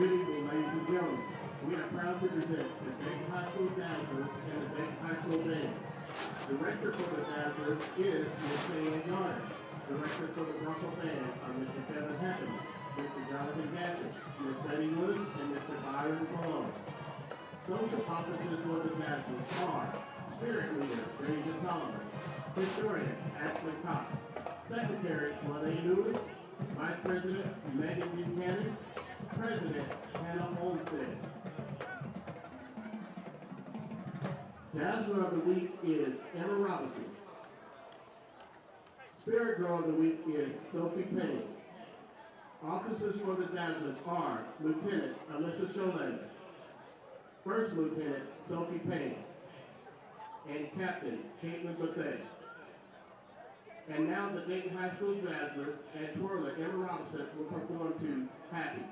Good evening, ladies and gentlemen. We are proud to present the Dayton High School Dazzlers and the Dayton High School Band. Director for the Dazzlers is Ms. Caney ISD. Director for the Broncos Band are Mr. Kevin Hackman, Mr. Jonathan Gadsden, Ms. Betty Wood, and Mr. Byron Malone. Social officers for the Dazzlers are Spirit Leader, Deja Solomon, Historian, Ashley Cox, Secretary, Monet Lewis, Vice President, Megan Buchanan, President, Hannah Olmstead. Dazzler of the Week is Emma Robinson. Spirit Girl of the Week is Sophie Payne. Officers for the Dazzlers are Lieutenant Alyssa Cholet, First Lieutenant Sophie Payne, and Captain Caitlin Buffet. And now the Dayton High School Dazzlers and twirler Emma Robinson will perform to Happy.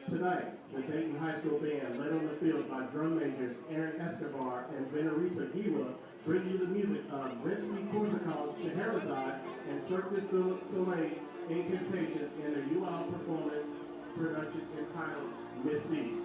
Tonight, the Dayton High School Band, led on the field by drum majors Aaron Escobar and Venerisa Gila, bring you the music of Rimsky-Korsakov, Scheherazade, and Circus du Soleil Incantation in their UL performance production entitled Mystique.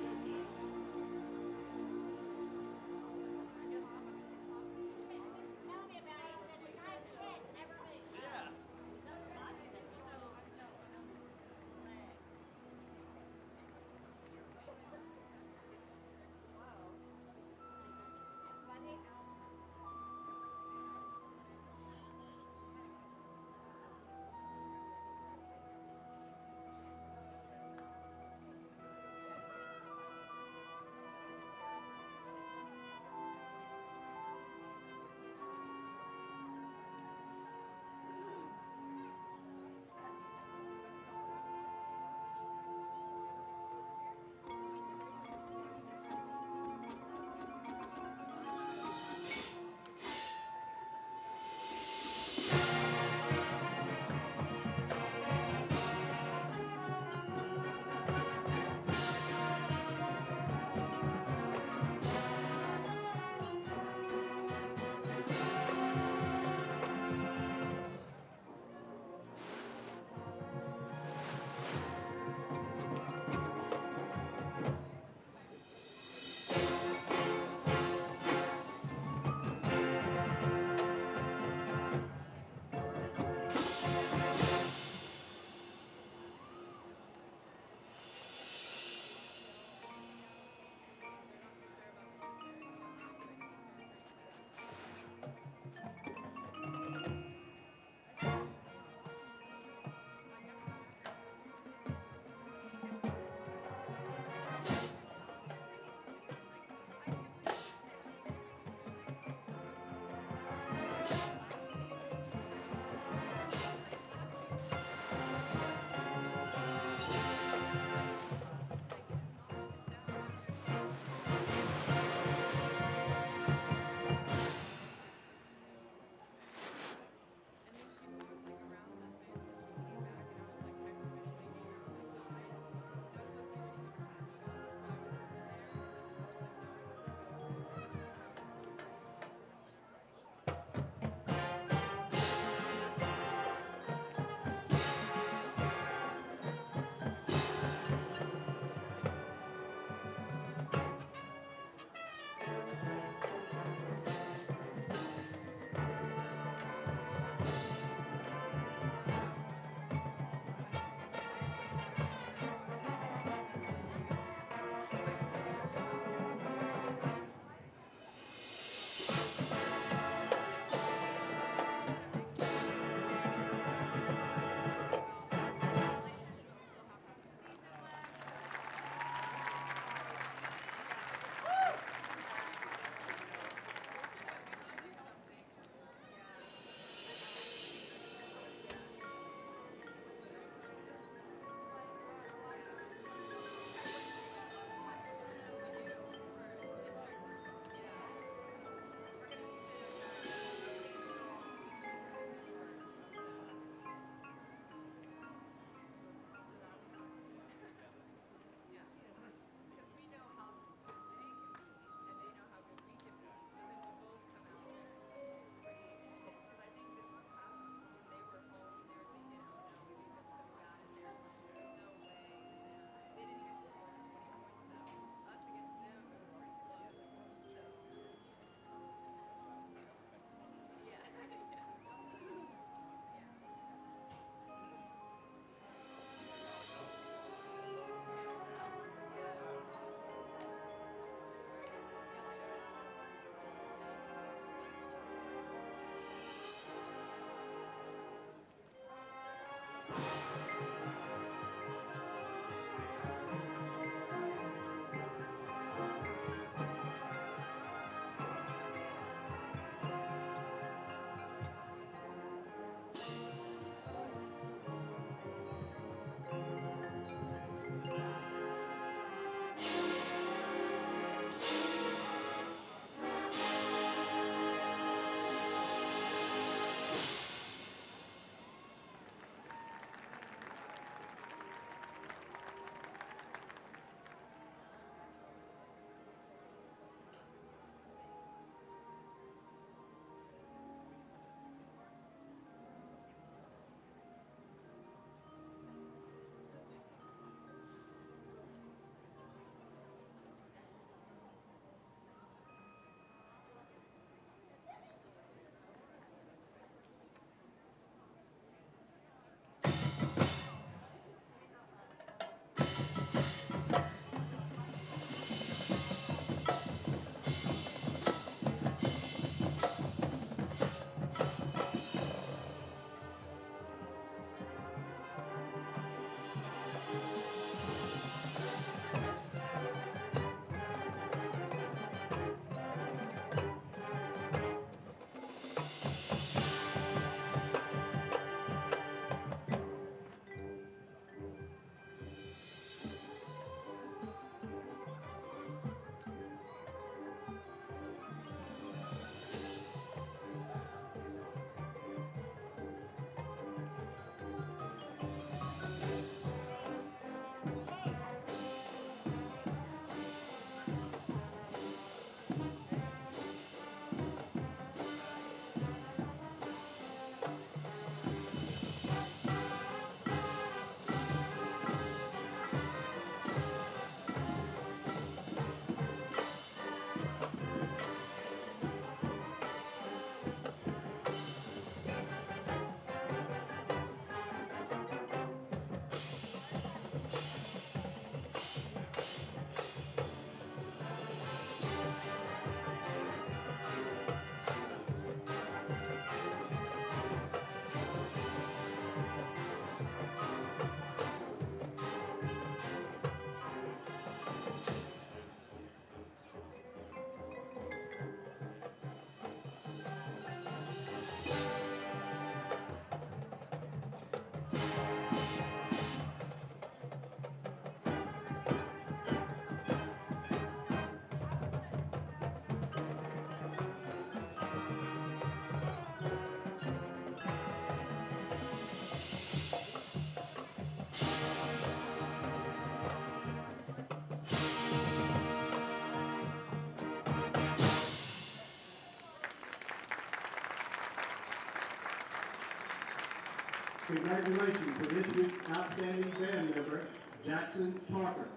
Congratulations to this week's outstanding band member, Jackson Parker.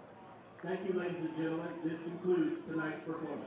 Thank you, ladies and gentlemen. This concludes tonight's performance.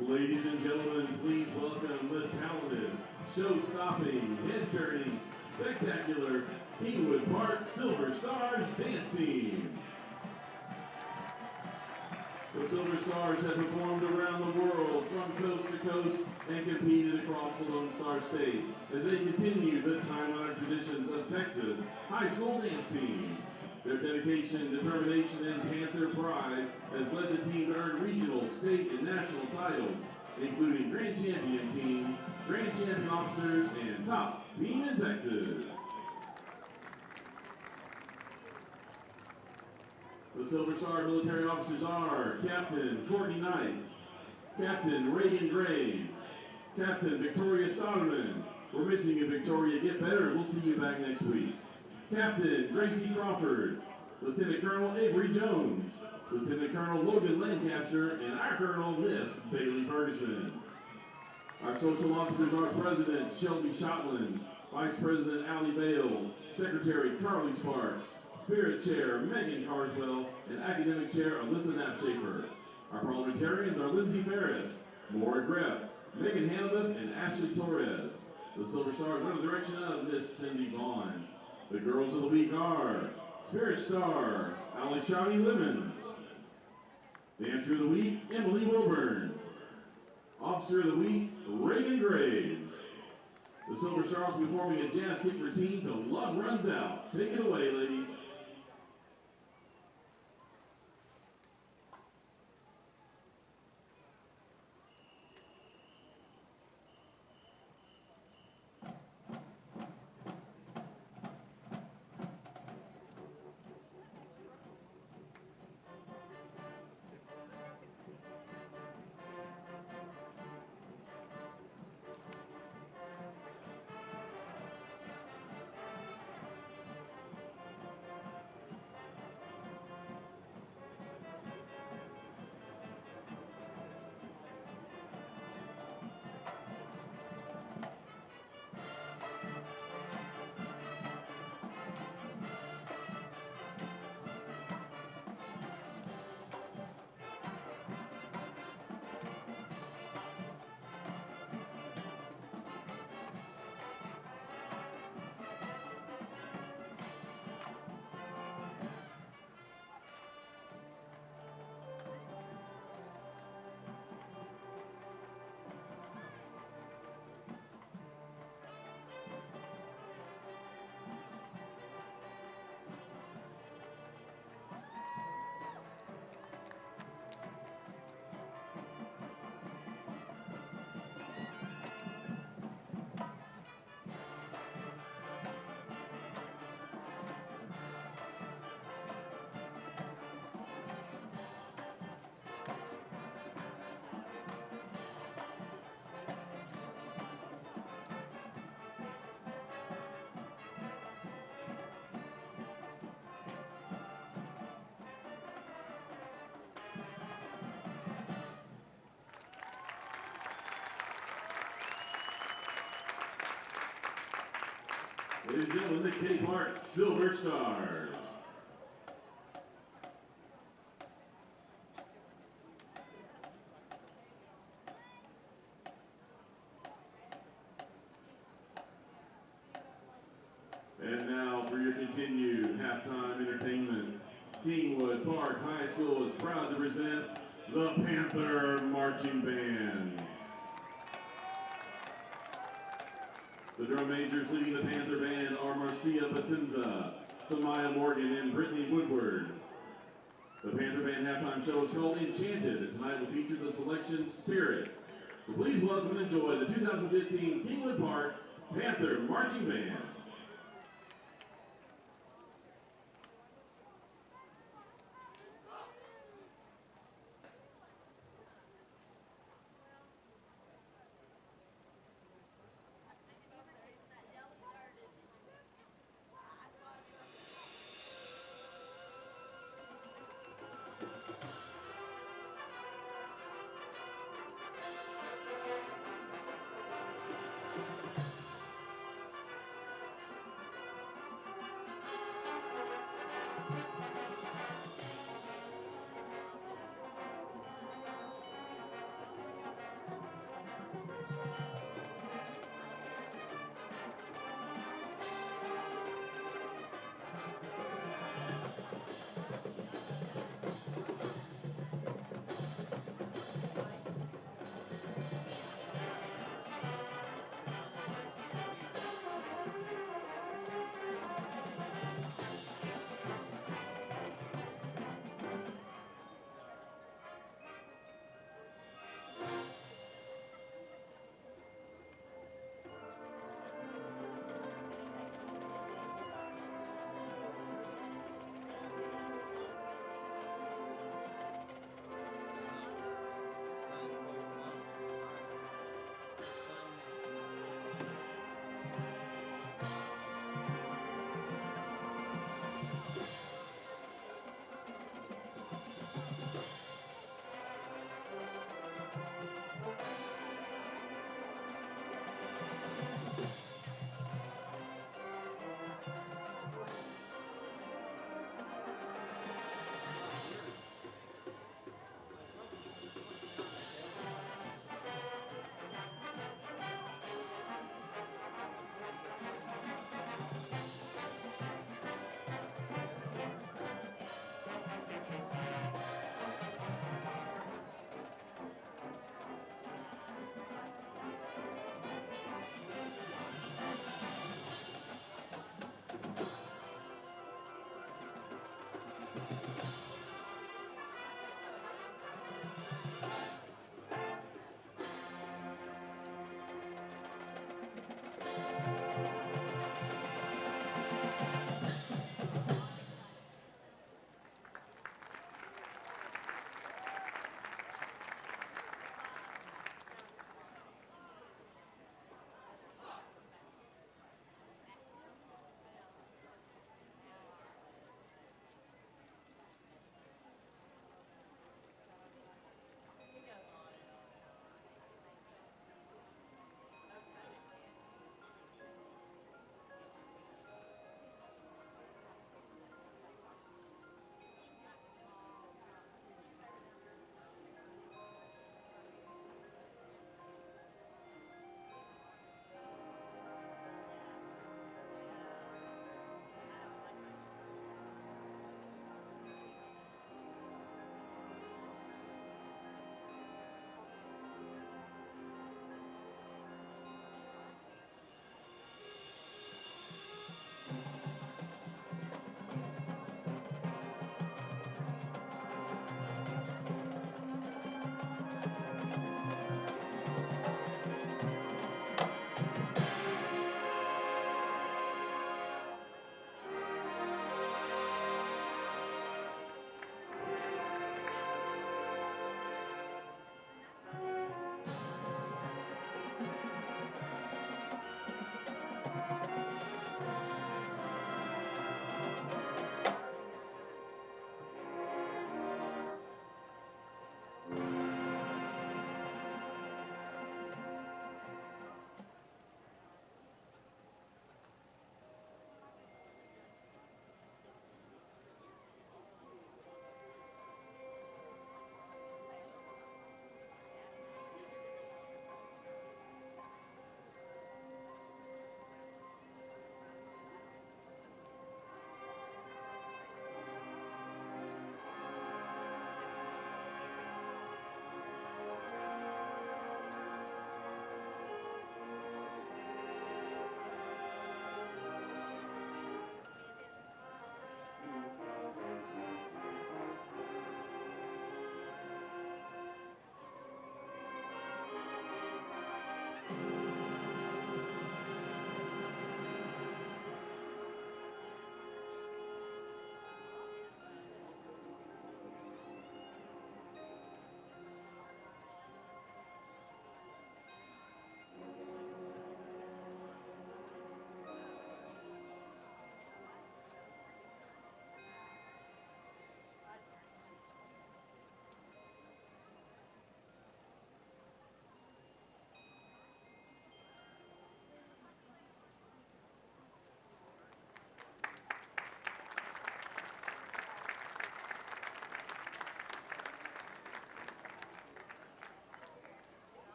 Ladies and gentlemen, please welcome the talented, show-stopping, head-turning, spectacular Kingwood Park Silver Stars dance team. The Silver Stars have performed around the world from coast to coast and competed across the Lone Star State as they continue the time-honored traditions of Texas high school dance teams. Their dedication, determination, and Panther pride has led the team to earn regional, state, and national titles, including Grand Champion Team, Grand Champion Officers, and Top Team in Texas. The Silver Star military officers are Captain Courtney Knight, Captain Reagan Graves, Captain Victoria Soderman. We're missing you, Victoria. Get better. We'll see you back next week. Captain Gracie Crawford, Lieutenant Colonel Avery Jones, Lieutenant Colonel Logan Lancaster, and our Colonel, Miss Bailey Ferguson. Our social officers are President Shelby Shotland, Vice President Allie Bales, Secretary Carly Sparks, Spirit Chair Megan Carswell, and Academic Chair Alyssa Knapshafer. Our parliamentarians are Lindsay Ferris, Maura Greff, Megan Hanover, and Ashley Torres. The Silver Stars are under the direction of Miss Cindy Vaughn. The girls of the week are Spirit Star, Ali Shawty Lemon. Dancer of the week, Emily Wilburn. Officer of the week, Reagan Graves. The Silver Stars will be performing a jazz kick routine till Love Runs Out. Take it away, ladies. Ladies and gentlemen, the Katy Park Silver Stars. And now for your continued halftime entertainment, Kingwood Park High School is proud to present the Panther Marching Band. The drum majors leading the Panther Band are Marcia Pacinza, Samaya Morgan, and Brittany Woodward. The Panther Band halftime show is called Enchanted, and tonight will feature the selection Spirit. So please welcome and enjoy the 2015 Kingwood Park Panther Marching Band.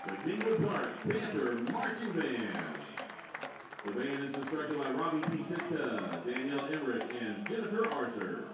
The Kingwood Park Panther Marching Band. The band is instructed by Robbie T. Sitka, Danielle Emmerich, and Jennifer Arthur.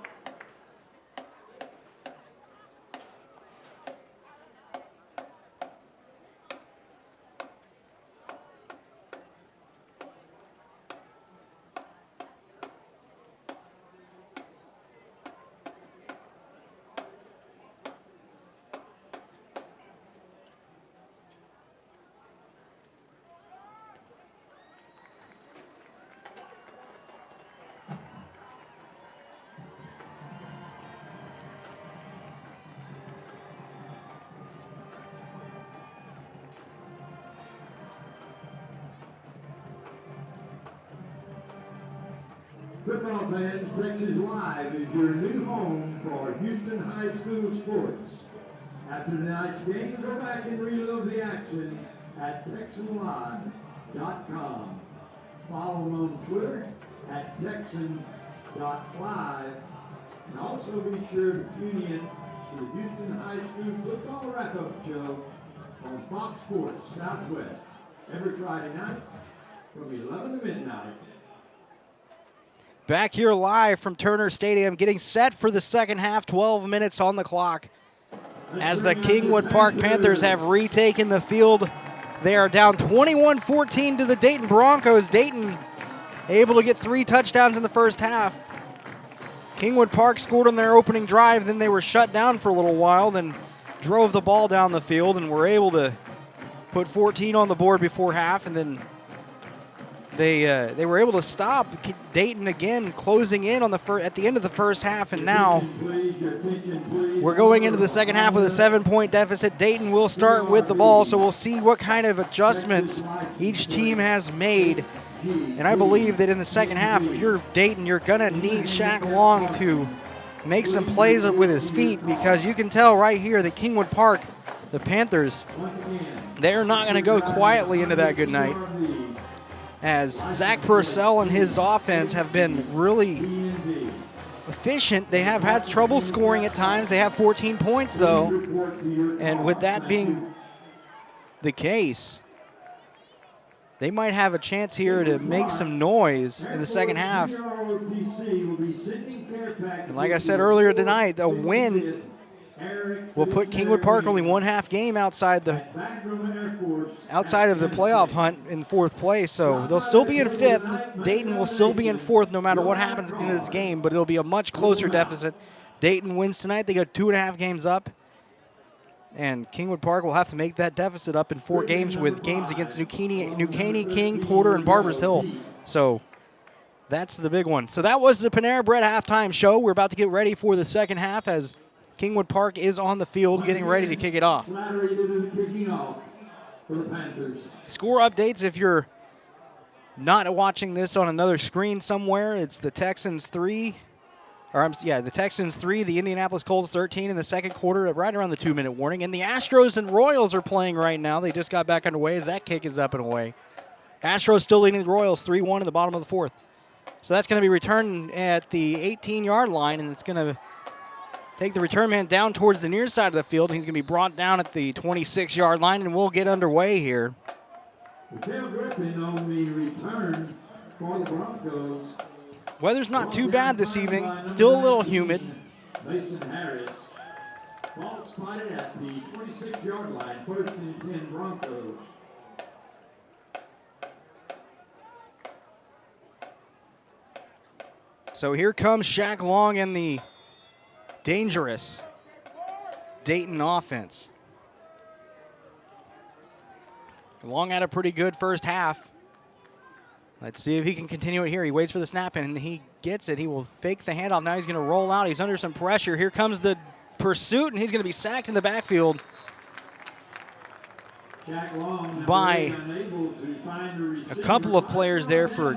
Football fans, Texas Live is your new home for Houston High School sports. After tonight's game, go back and relive the action at TexanLive.com. Follow them on Twitter at Texan.live. And also be sure to tune in to the Houston High School football wrap-up show on Fox Sports Southwest every Friday night from 11 to midnight. Back here live from Turner Stadium, getting set for the second half, 12 minutes on the clock. As the Kingwood Park Panthers have retaken the field, they are down 21-14 to the Dayton Broncos. Dayton able to get 3 touchdowns in the first half. Kingwood Park scored on their opening drive, then they were shut down for a little while, then drove the ball down the field and were able to put 14 on the board before half, and then they were able to stop Dayton again, closing in on at the end of the first half, and now we're going into the second half with a 7-point deficit. Dayton will start with the ball, so we'll see what kind of adjustments each team has made. And I believe that in the second half, if you're Dayton, you're going to need Shaq Long to make some plays with his feet, because you can tell right here that Kingwood Park, the Panthers, they're not going to go quietly into that good night, as Zach Purcell and his offense have been really efficient. They have had trouble scoring at times. They have 14 points, though, and with that being the case, they might have a chance here to make some noise in the second half. And like I said earlier tonight, a win will put Kingwood Park only 1/2 game outside of the playoff hunt in 4th place. So they'll still be in 5th. Dayton will still be in 4th no matter what happens at the end of this game, but it'll be a much closer deficit. Dayton wins tonight. They go 2.5 games up. And Kingwood Park will have to make that deficit up in 4 games, with games against New Caney, King, Porter, and Barbers Hill. So that's the big one. So that was the Panera Bread halftime show. We're about to get ready for the second half as Kingwood Park is on the field getting ready to kick it off. Score updates, if you're not watching this on another screen somewhere, it's the Texans 3. The Texans 3, the Indianapolis Colts 13 in the second quarter, right around the 2-minute warning. And the Astros and Royals are playing right now. They just got back underway as that kick is up and away. Astros still leading the Royals 3-1 in the bottom of the 4th. So that's going to be returned at the 18-yard line, and it's going to take the return man down towards the near side of the field. He's going to be brought down at the 26-yard line, and we'll get underway here. Griffin on the return for the Broncos. Weather's not too bad this evening. Still a little humid. Mason Harris. Ball spotted at the 26-yard line. 1st and 10 Broncos. So here comes Shaq Long and the dangerous Dayton offense. Long had a pretty good first half. Let's see if he can continue it here. He waits for the snap, and he gets it. He will fake the handoff. Now he's going to roll out. He's under some pressure. Here comes the pursuit, and he's going to be sacked in the backfield by a couple of players there for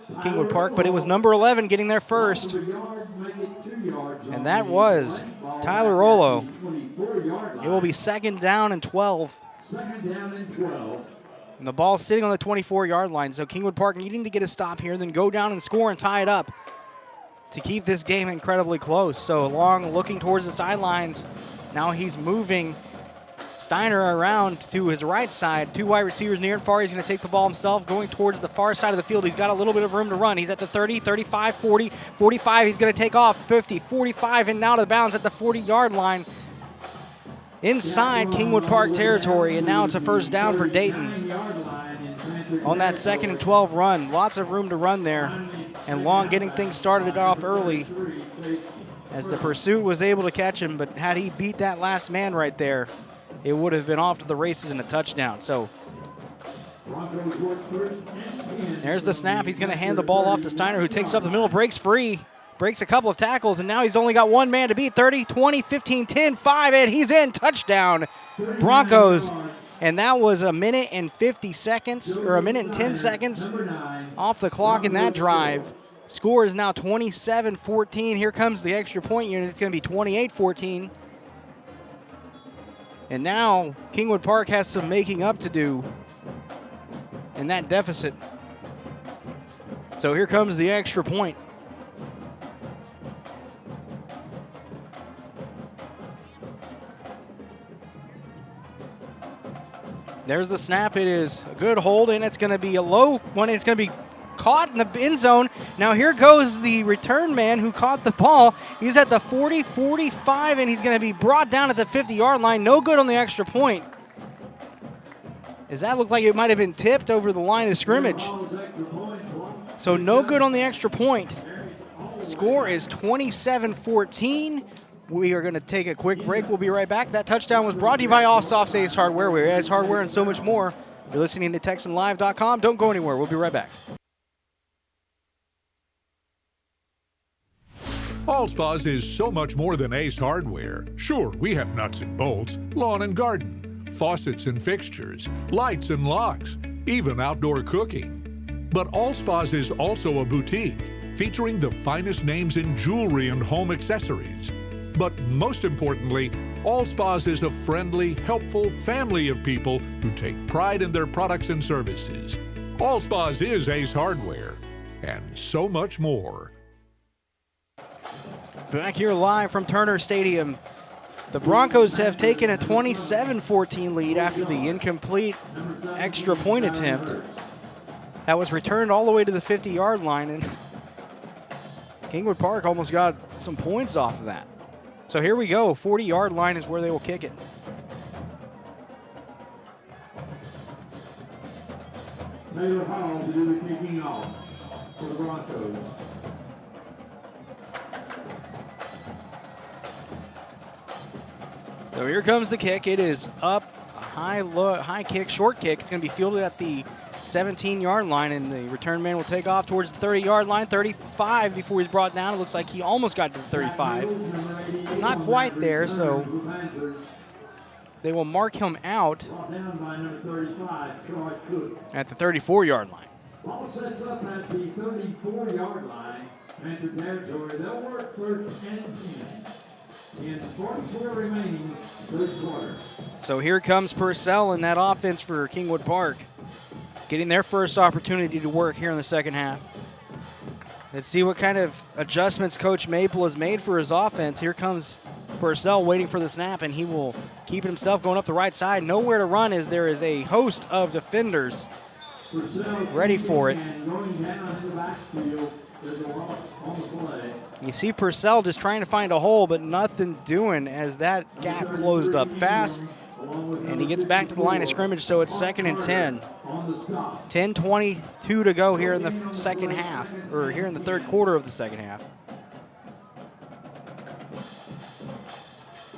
Kingwood Park, but it was number 11 getting there first, and that was Tyler Rollo. It will be 2nd down and 12. And the ball sitting on the 24-yard line. So Kingwood Park needing to get a stop here, then go down and score and tie it up to keep this game incredibly close. So Long looking towards the sidelines. Now he's moving Steiner around to his right side. 2 wide receivers near and far. He's going to take the ball himself, going towards the far side of the field. He's got a little bit of room to run. He's at the 30, 35, 40, 45. He's going to take off 50, 45, and now to the bounds at the 40-yard line. Inside Kingwood Park territory, and now it's a 1st down for Dayton on that 2nd and 12 run. Lots of room to run there, and Long getting things started off early as the pursuit was able to catch him, but had he beat that last man right there, it would have been off to the races and a touchdown. So there's the snap. He's going to hand the ball off to Steiner, who takes up the middle, breaks free. Breaks a couple of tackles, and now he's only got one man to beat. 30, 20, 15, 10, 5, and he's in. Touchdown, Broncos. And that was a minute and 50 seconds, or a minute and 10 seconds off the clock in that drive. Score is now 27-14. Here comes the extra point unit. It's going to be 28-14. And now Kingwood Park has some making up to do in that deficit. So here comes the extra point. There's the snap. It is a good hold, and it's going to be a low one. It's going to be caught in the end zone. Now here goes the return man who caught the ball. He's at the 40, 45, and he's going to be brought down at the 50-yard line. No good on the extra point. Does that look like it might have been tipped over the line of scrimmage? So no good on the extra point. Score is 27-14. We are going to take a quick break. We'll be right back. That touchdown was brought to you by Offsoft's Ace Hardware. We're Ace Hardware and so much more. You're listening to TexanLive.com. Don't go anywhere. We'll be right back. All Spas is so much more than Ace Hardware. Sure, we have nuts and bolts, lawn and garden, faucets and fixtures, lights and locks, even outdoor cooking. But All Spas is also a boutique featuring the finest names in jewelry and home accessories. But most importantly, All Spas is a friendly, helpful family of people who take pride in their products and services. All Spas is Ace Hardware, and so much more. Back here live from Turner Stadium, the Broncos have taken a 27-14 lead after the incomplete extra point attempt that was returned all the way to the 50-yard line, and Kingwood Park almost got some points off of that. So here we go, 40-yard line is where they will kick it. Taylor Hall to do the kicking off for the Broncos. So here comes the kick. It is up, high kick, short kick. It's going to be fielded at the 17-yard line, and the return man will take off towards the 30-yard line, 35 before he's brought down. It looks like he almost got to the 35. Not quite there, so they will mark him out at the 34-yard line. Ball sets up at the 34-yard line. Panther territory. They'll work first and 10. In 44 remaining third quarter. So here comes Purcell in that offense for Kingwood Park, getting their first opportunity to work here in the second half. Let's see what kind of adjustments Coach Maple has made for his offense. Here comes Purcell waiting for the snap, and he will keep himself going up the right side. Nowhere to run as there is a host of defenders ready for it. Going down in the backfield, there's a loss on the play. You see Purcell just trying to find a hole, but nothing doing as that gap closed up fast. And he gets back to the line of scrimmage, so it's 2nd and 10. 10:22 to go here in the second half, or here in the third quarter of the second half.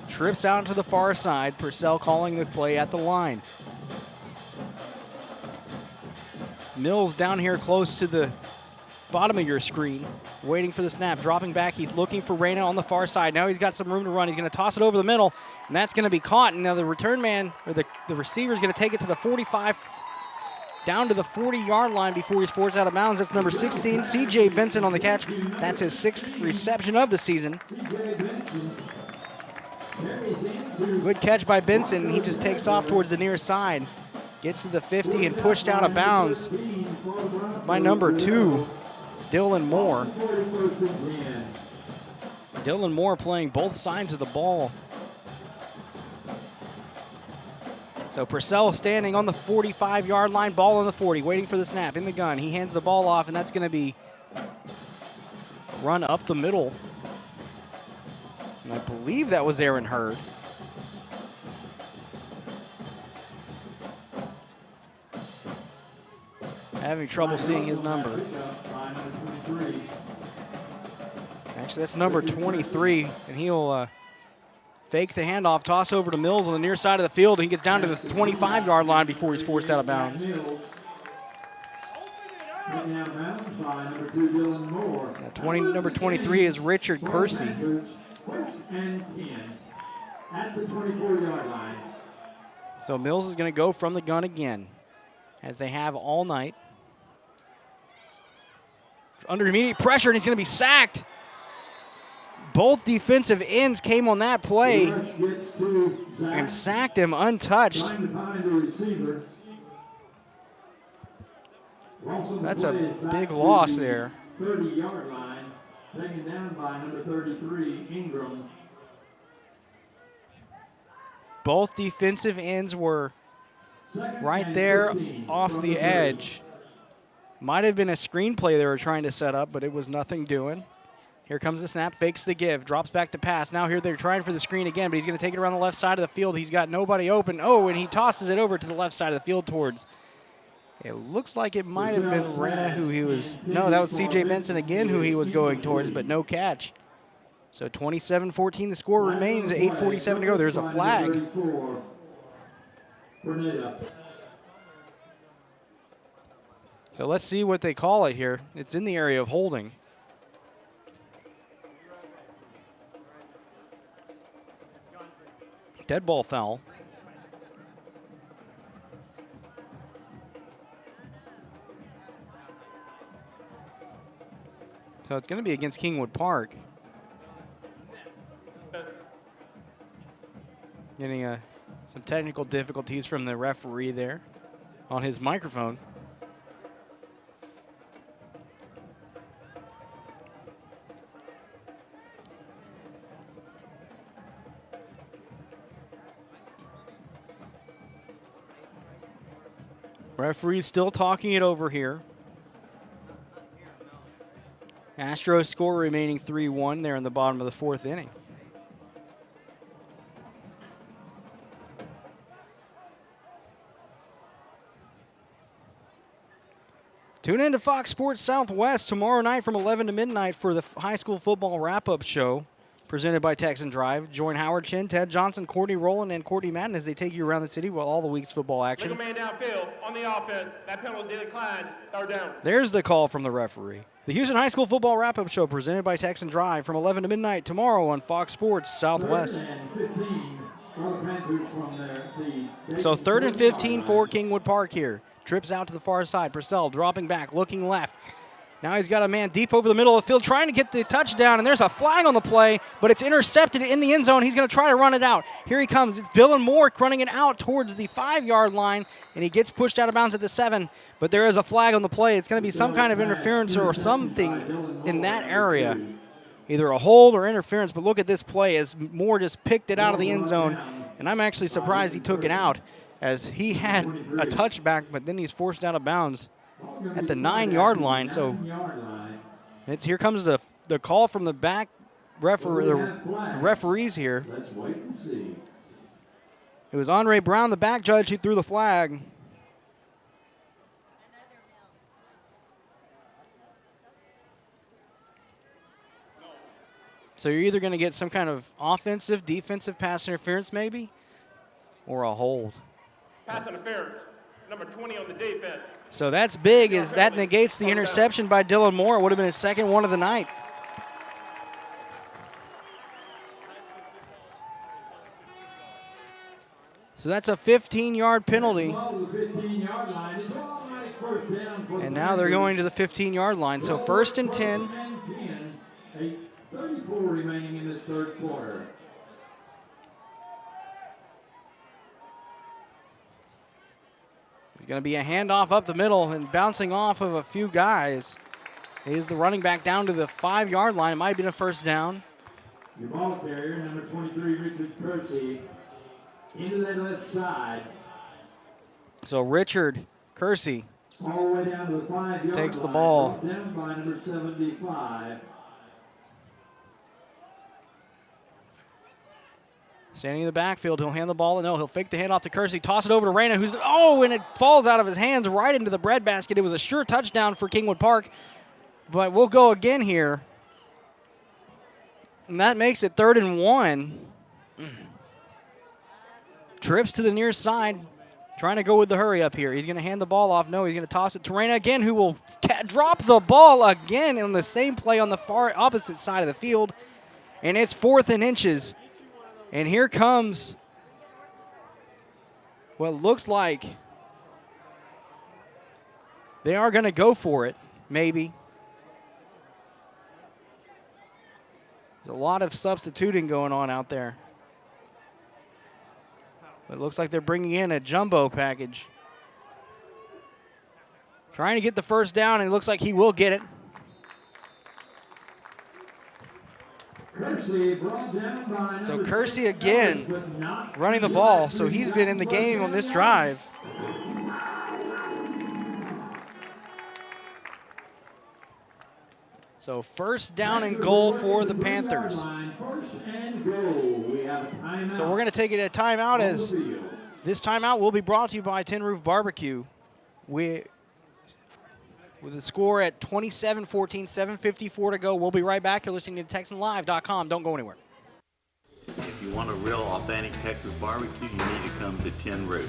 Trips out to the far side. Purcell calling the play at the line. Mills down here close to the bottom of your screen, waiting for the snap, dropping back. He's looking for Reyna on the far side. Now he's got some room to run. He's going to toss it over the middle, and that's going to be caught. And now the return man, or the receiver, is going to take it to the 45, down to the 40-yard line before he's forced out of bounds. That's number 16, C.J. Benson on the catch. That's his 6th reception of the season. Good catch by Benson. He just takes off towards the near side, gets to the 50 and pushed out of bounds by number 2. Dylan Moore. Dylan Moore playing both sides of the ball. So Purcell standing on the 45-yard line, ball on the 40, waiting for the snap in the gun. He hands the ball off, and that's going to be run up the middle. And I believe that was Aaron Hurd. Having trouble seeing his number. Actually, that's number 23, and he'll fake the handoff, toss over to Mills on the near side of the field. He gets down to the 25-yard line before he's forced out of bounds. Number 23 is Richard Kersey. So Mills is going to go from the gun again, as they have all night. Under immediate pressure, and he's going to be sacked. Both defensive ends came on that play and sacked him untouched. That's a big loss there. 30-yard line, taken down by number 33, Ingram. Both defensive ends were right there off the edge. Might have been a screenplay they were trying to set up, but it was nothing doing. Here comes the snap, fakes the give, drops back to pass. Now here they're trying for the screen again, but he's going to take it around the left side of the field. He's got nobody open. Oh, and he tosses it over to the left side of the field towards. It looks like it might have been Reyna who he was. No, that was C.J. Benson again who he was going towards, but no catch. So 27-14, the score remains, 8:47 to go. There's a flag. So let's see what they call it here. It's in the area of holding. Dead ball foul. So it's going to be against Kingwood Park. Getting some technical difficulties from the referee there on his microphone. Referee's still talking it over here. Astros score remaining 3-1 there in the bottom of the fourth inning. Tune in to Fox Sports Southwest tomorrow night from 11 to midnight for the high school football wrap-up show presented by Texan Drive. Join Howard Chin, Ted Johnson, Courtney Rowland, and Courtney Madden as they take you around the city with all the week's football action. Look a man downfield on the offense. That penalty declined. Third down. There's the call from the referee. The Houston High School Football Wrap-Up Show presented by Texan Drive from 11 to midnight tomorrow on Fox Sports Southwest. So 3rd and 15 for Kingwood Park here. Trips out to the far side. Purcell dropping back, looking left. Now he's got a man deep over the middle of the field trying to get the touchdown, and there's a flag on the play, but it's intercepted in the end zone. He's going to try to run it out. Here he comes. It's Dylan Moore running it out towards the 5-yard line, and he gets pushed out of bounds at the 7, but there is a flag on the play. It's going to be some kind of interference or something in that area, either a hold or interference, but look at this play as Moore just picked it out of the end zone, and I'm actually surprised he took it out as he had a touchback, but then he's forced out of bounds at the 9-yard line. So here comes the call from the back the referees here. Let's wait and see. It was Andre Brown, the back judge, who threw the flag. So you're either going to get some kind of offensive, defensive pass interference maybe, or a hold. Pass interference. Number 20 on the defense. So that's big, as that negates the interception by Dylan Moore. It would have been his second one of the night. So that's a 15-yard penalty. And now they're going to the 15-yard line. So 1st and 10. 8:34 remaining in this third quarter. It's going to be a handoff up the middle and bouncing off of a few guys. Is the running back down to the 5-yard line. It might have been a first down. Your ball carrier, number 23, Richard Kersey, into that left side. So Richard Kersey all the way down to the 5-yard takes the line, ball. brought down by number 75. Standing in the backfield, he'll hand the ball. No, he'll fake the handoff to Kersey, toss it over to Reyna, and it falls out of his hands right into the breadbasket. It was a sure touchdown for Kingwood Park, but we'll go again here. And that makes it 3rd and 1. Trips to the near side, trying to go with the hurry up here. He's going to hand the ball off. No, he's going to toss it to Reyna again, who will drop the ball again in the same play on the far opposite side of the field. And it's 4th and inches. And here comes what looks like they are going to go for it, maybe. There's a lot of substituting going on out there. It looks like they're bringing in a jumbo package. Trying to get the first down, and it looks like he will get it. So Kersey again running the ball. So he's been in the game on this drive. So 1st down and goal for the Panthers. So we're going to take it a timeout, as this timeout will be brought to you by Tin Roof Barbecue. With the score at 27-14, 7:54 to go. We'll be right back. You're listening to TexanLive.com. Don't go anywhere. If you want a real authentic Texas barbecue, you need to come to Tin Roof.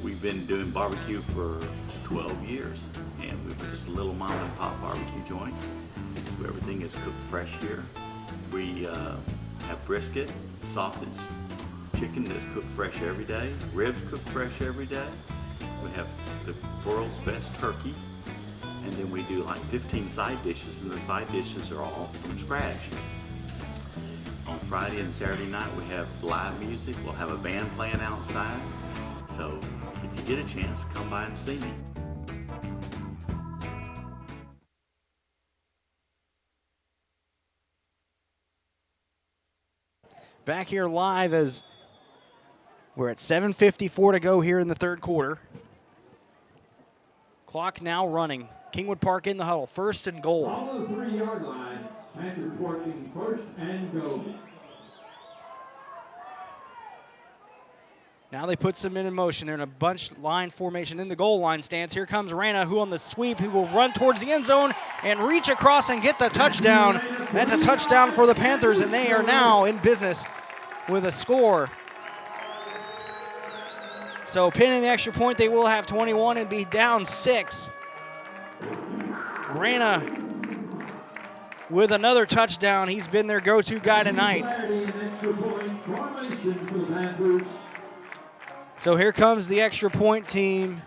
We've been doing barbecue for 12 years, and we're just a little mom and pop barbecue joint. So everything is cooked fresh here. We have brisket, sausage, chicken that's cooked fresh every day, ribs cooked fresh every day. We have the world's best turkey, and then we do like 15 side dishes, and the side dishes are all from scratch. On Friday and Saturday night we have live music. We'll have a band playing outside. So if you get a chance, come by and see me. Back here live as we're at 7:54 to go here in the third quarter. Clock now running. Kingwood Park in the huddle, first and goal. On the 3-yard line, Panthers working first and goal. Now they put some men in motion. They're in a bunch line formation in the goal line stance. Here comes Rana, who on the sweep, who will run towards the end zone and reach across and get the touchdown. That's a touchdown for the Panthers, and they are now in business with a score. So pinning the extra point, they will have 21 and be down 6. Rana with another touchdown. He's been their go-to guy tonight. So here comes the extra point team.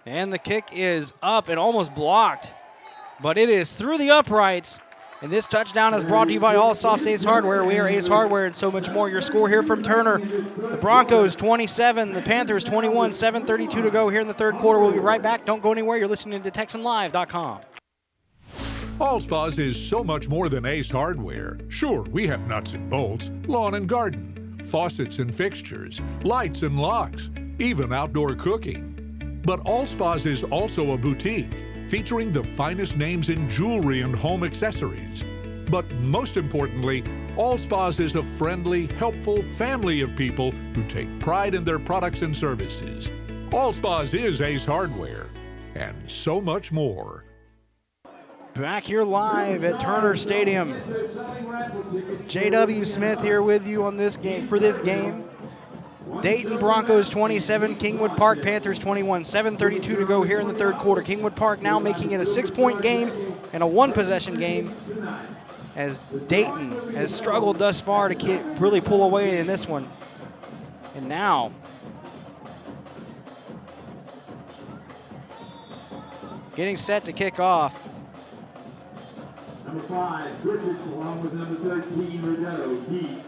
And the kick is up and almost blocked, but it is through the uprights. And this touchdown is brought to you by Allsoft's Ace Hardware. We are Ace Hardware and so much more. Your score here from Turner. The Broncos 27, the Panthers 21, 7:32 to go here in the third quarter. We'll be right back. Don't go anywhere. You're listening to TexanLive.com. Allspa's is so much more than Ace Hardware. Sure, we have nuts and bolts, lawn and garden, faucets and fixtures, lights and locks, even outdoor cooking. But Allspa's is also a boutique, featuring the finest names in jewelry and home accessories. But most importantly, Allspa's is a friendly, helpful family of people who take pride in their products and services. Allspa's is Ace Hardware, and so much more. Back here live at Turner Stadium. J.W. Smith here with you on this game for this game. Dayton Broncos 27, Kingwood Park Panthers 21, 7:32 to go here in the third quarter. Kingwood Park now making it a 6-point game and a 1-possession game, as Dayton has struggled thus far to really pull away in this one. And now getting set to kick off. Number 5, Richards, along with number 13, Rideau, deep.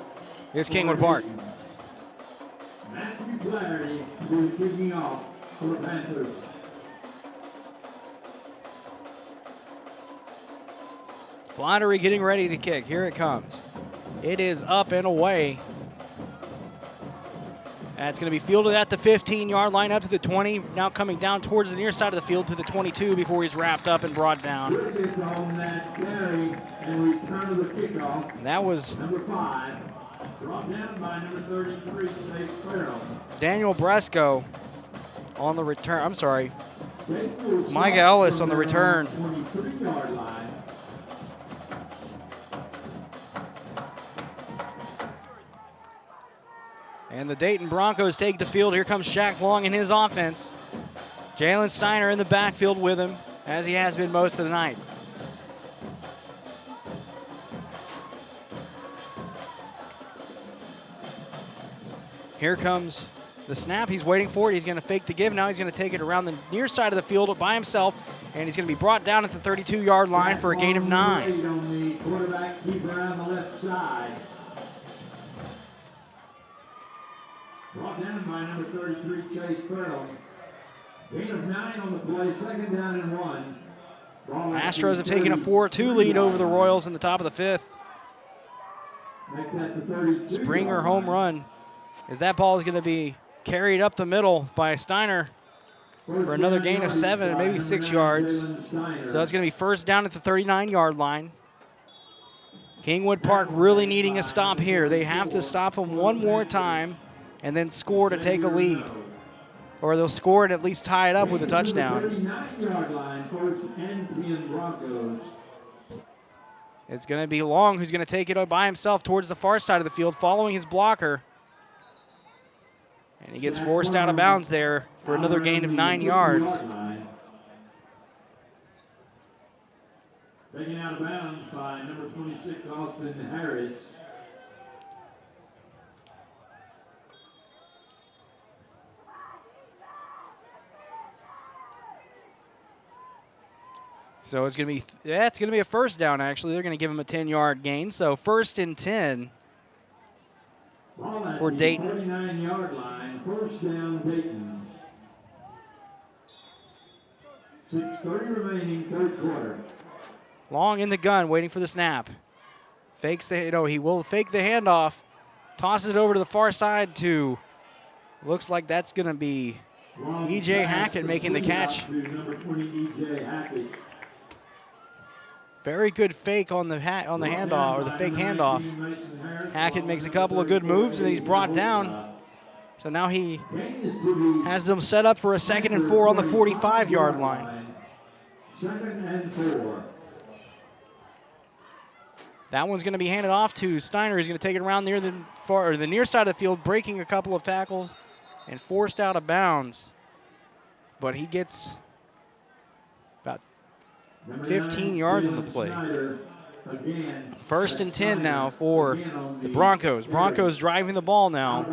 Is Kingwood Park. Matthew Flaherty will be kicking off for the Panthers. Flattery getting ready to kick. Here it comes. It is up and away. And it's going to be fielded at the 15-yard line up to the 20. Now coming down towards the near side of the field to the 22 before he's wrapped up and brought down. On that carry and return of the kickoff. That was number 5. Brought down by number 33, Chase Farrell. Daniel Bresco on the return. I'm sorry. Mike Ellis on the return. 23-yard line. And the Dayton Broncos take the field. Here comes Shaq Long in his offense. Jalen Steiner in the backfield with him, as he has been most of the night. Here comes the snap. He's waiting for it. He's going to fake the give. Now he's going to take it around the near side of the field by himself, and he's going to be brought down at the 32-yard line for a gain of 9. On the quarterback keeper on the left side. Brought down by number 33, Chase Farrell. Gain of 9 on the play, second down and 1. Astros have taken a 4-2 lead over the Royals in the top of the 5th. Make that the 32. Springer home run, as that ball is going to be carried up the middle by Steiner for another gain of 7, maybe 6 yards. So it's going to be first down at the 39-yard line. Kingwood Park really needing a stop here. They have to stop him one more time and then score to take a lead. Or they'll score and at least tie it up with a touchdown. 39-yard line, first and 10 Broncos. It's going to be Long who's going to take it by himself towards the far side of the field, following his blocker. And he gets forced out of bounds there for another gain of 9 yards. Taken out of bounds by number 26, Austin Harris. So it's going to be a first down, actually. They're going to give him a 10-yard gain. So 1st and 10 for Dayton. 49-yard line, first down Dayton. 6:30 remaining, third quarter. Long in the gun, waiting for the snap. Fakes he will fake the handoff. Tosses it over to the far side to, looks like that's going to be E.J. Hackett making the catch. Number 20, E.J. Hackett. Very good fake on the handoff, or the fake handoff. Hackett makes a couple of good moves, and he's brought down. So now he has them set up for a 2nd and 4 on the 45-yard line. 2nd and 4. That one's going to be handed off to Steiner. He's going to take it around near the near side of the field, breaking a couple of tackles and forced out of bounds. But he gets about 15 yards on the play. 1st and 10 now for the Broncos. Broncos driving the ball now.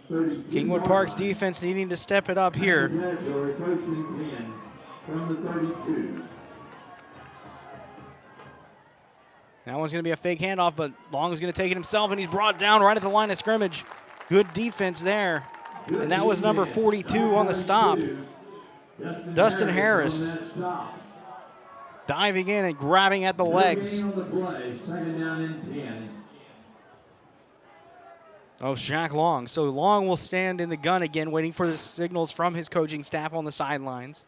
Kingwood Park's defense needing to step it up here. That one's going to be a fake handoff, but Long is going to take it himself, and he's brought down right at the line of scrimmage. Good defense there. And that was number 42 on the stop. Dustin Harris diving in and grabbing at the legs of Shaq Long. So Long will stand in the gun again, waiting for the signals from his coaching staff on the sidelines.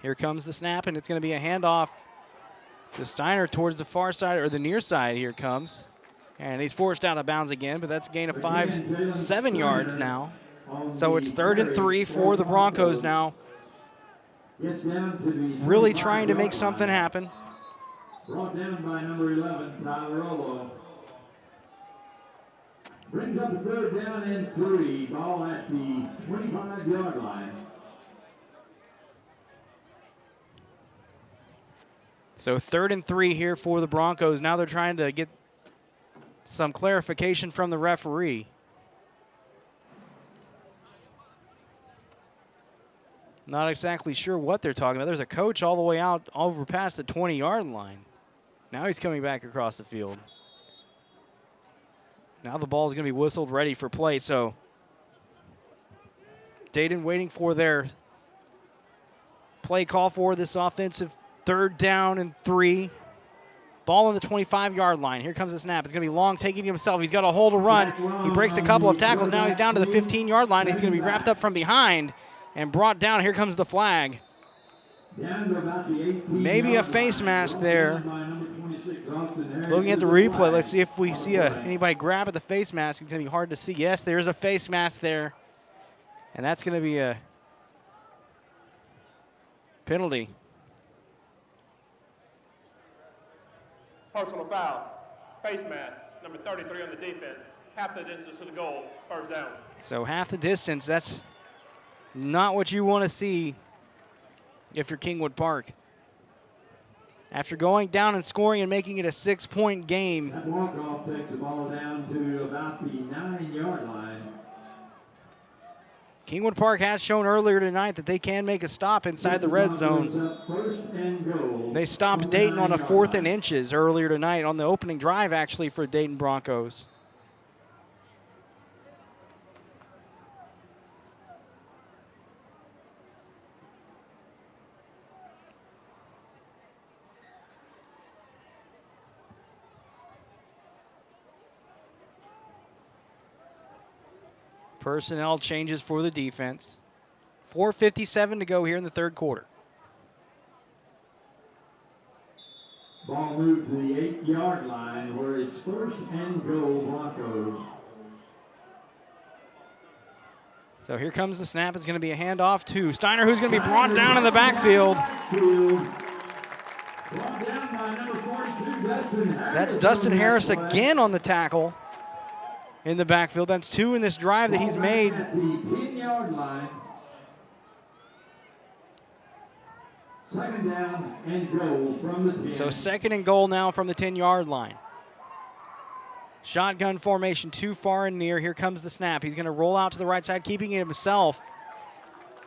Here comes the snap, and it's going to be a handoff to Steiner towards the far side, or the near side. Here it comes. And he's forced out of bounds again, but that's a gain of 7 yards now. So it's 3rd and 3 for the Broncos now. Really trying to make something happen. Brought down by number 11, Tyler Olo. Brings up a 3rd down and 3. Ball at the 25-yard line. So 3rd and 3 here for the Broncos. Now they're trying to get some clarification from the referee. Not exactly sure what they're talking about. There's a coach all the way out over past the 20-yard line. Now he's coming back across the field. Now the ball is going to be whistled, ready for play. So Dayton waiting for their play call for this offensive 3rd down and 3. Ball on the 25-yard line. Here comes the snap. It's going to be Long taking it himself. He's got a hole to run. He breaks a couple of tackles. Now he's down to the 15-yard line. He's going to be wrapped up from behind and brought down. Here comes the flag. Maybe a face mask there. Looking at the replay, let's see if we see anybody grab at the face mask. It's going to be hard to see. Yes, there's a face mask there. And that's going to be a penalty. Personal foul, face mask, number 33 on the defense, half the distance to the goal, 1st down. So half the distance, that's not what you want to see if you're Kingwood Park. After going down and scoring and making it a 6-point game. That walk-off takes the ball down to about the 9-yard line. Kingwood Park has shown earlier tonight that they can make a stop inside the red zone. They stopped Dayton on a 4th and inches earlier tonight on the opening drive, actually, for Dayton Broncos. Personnel changes for the defense. 4:57 to go here in the 3rd quarter. Ball moved to the 8-yard line where it's 1st and goal Broncos. So here comes the snap. It's going to be a handoff to Steiner, who's going to be brought down in the backfield. That's Dustin Harris again on the tackle in the backfield. That's 2 in this drive that he's made. At the 10-yard line. Second down and goal from the 10. So 2nd and goal now from the 10-yard line. Shotgun formation too far and near. Here comes the snap. He's going to roll out to the right side, keeping it himself.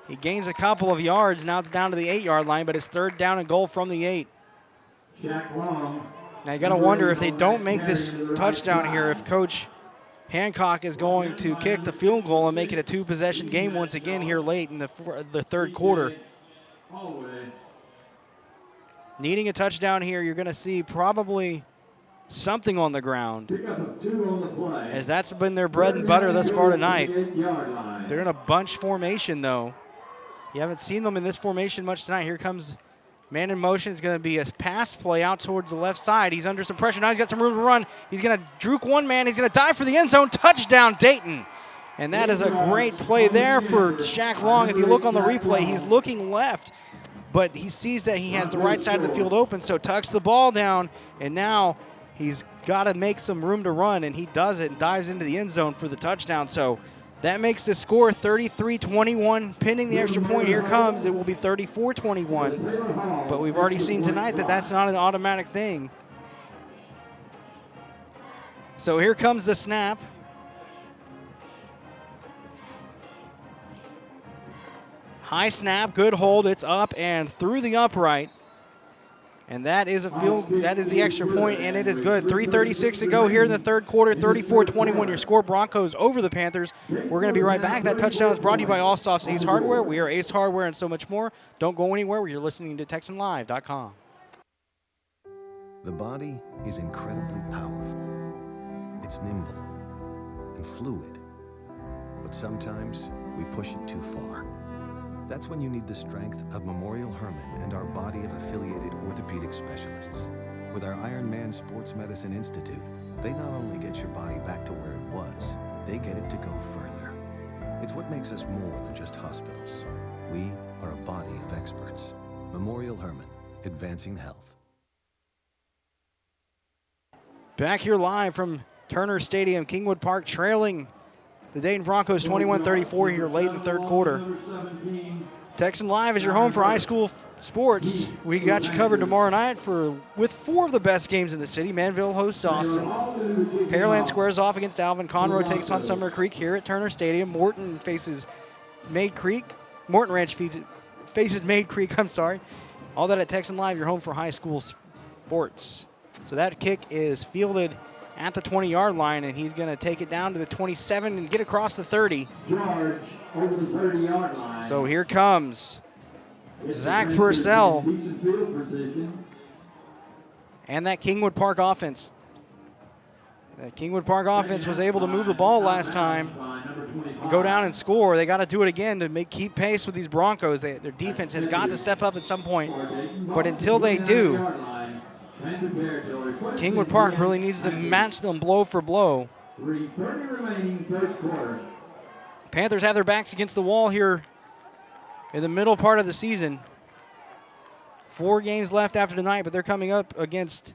He gains a couple of yards. Now it's down to the 8-yard line, but it's 3rd down and goal from the 8. Now you got to wonder if they don't make this touchdown here, if Coach Hancock is going to kick the field goal and make it a 2-possession game once again here late in the 3rd quarter. Needing a touchdown here, you're going to see probably something on the ground, as that's been their bread and butter thus far tonight. They're in a bunch formation, though. You haven't seen them in this formation much tonight. Here comes man in motion. It's going to be a pass play out towards the left side. He's under some pressure. Now he's got some room to run. He's going to juke one man. He's going to dive for the end zone. Touchdown, Dayton. And that is a great play there for Shaq Long. If you look on the replay, he's looking left, but he sees that he has the right side of the field open, so tucks the ball down, and now he's got to make some room to run, and he does it and dives into the end zone for the touchdown. So that makes the score 33-21. Pinning the extra point, here comes. It will be 34-21. But we've already seen tonight that that's not an automatic thing. So here comes the snap. High snap, good hold. It's up and through the upright. And that is the extra point, and it is good. 3:36 to go here in the 3rd quarter, 34-21. Your score, Broncos over the Panthers. We're going to be right back. That touchdown is brought to you by Allsoft's Ace Hardware. We are Ace Hardware and so much more. Don't go anywhere. You're listening to TexanLive.com. The body is incredibly powerful. It's nimble and fluid. But sometimes we push it too far. That's when you need the strength of Memorial Hermann and our body of affiliated orthopedic specialists. With our Iron Man Sports Medicine Institute, they not only get your body back to where it was, they get it to go further. It's what makes us more than just hospitals. We are a body of experts. Memorial Hermann, advancing health. Back here live from Turner Stadium, Kingwood Park, trailing the Dayton Broncos 21-34 here late in the 3rd quarter. Texan Live is your home for high school sports. We got you covered tomorrow night with 4 of the best games in the city. Manville hosts Dawson. Pearland squares off against Alvin. Conroe takes on Summer Creek here at Turner Stadium. Morton faces Mayde Creek. Morton Ranch faces Mayde Creek, I'm sorry. All that at Texan Live, your home for high school sports. So that kick is fielded at the 20-yard line, and he's going to take it down to the 27 and get across the 30. George over the 30-yard line. So here comes Zach Purcell and that Kingwood Park offense. That Kingwood Park offense was able to move the ball last time and go down and score. They got to do it again to keep pace with these Broncos. Their defense has got to step up at some point, but until they do, Kingwood Park really needs to match them blow for blow. 3:30 remaining, 3rd quarter. Panthers have their backs against the wall here in the middle part of the season. 4 games left after tonight, but they're coming up against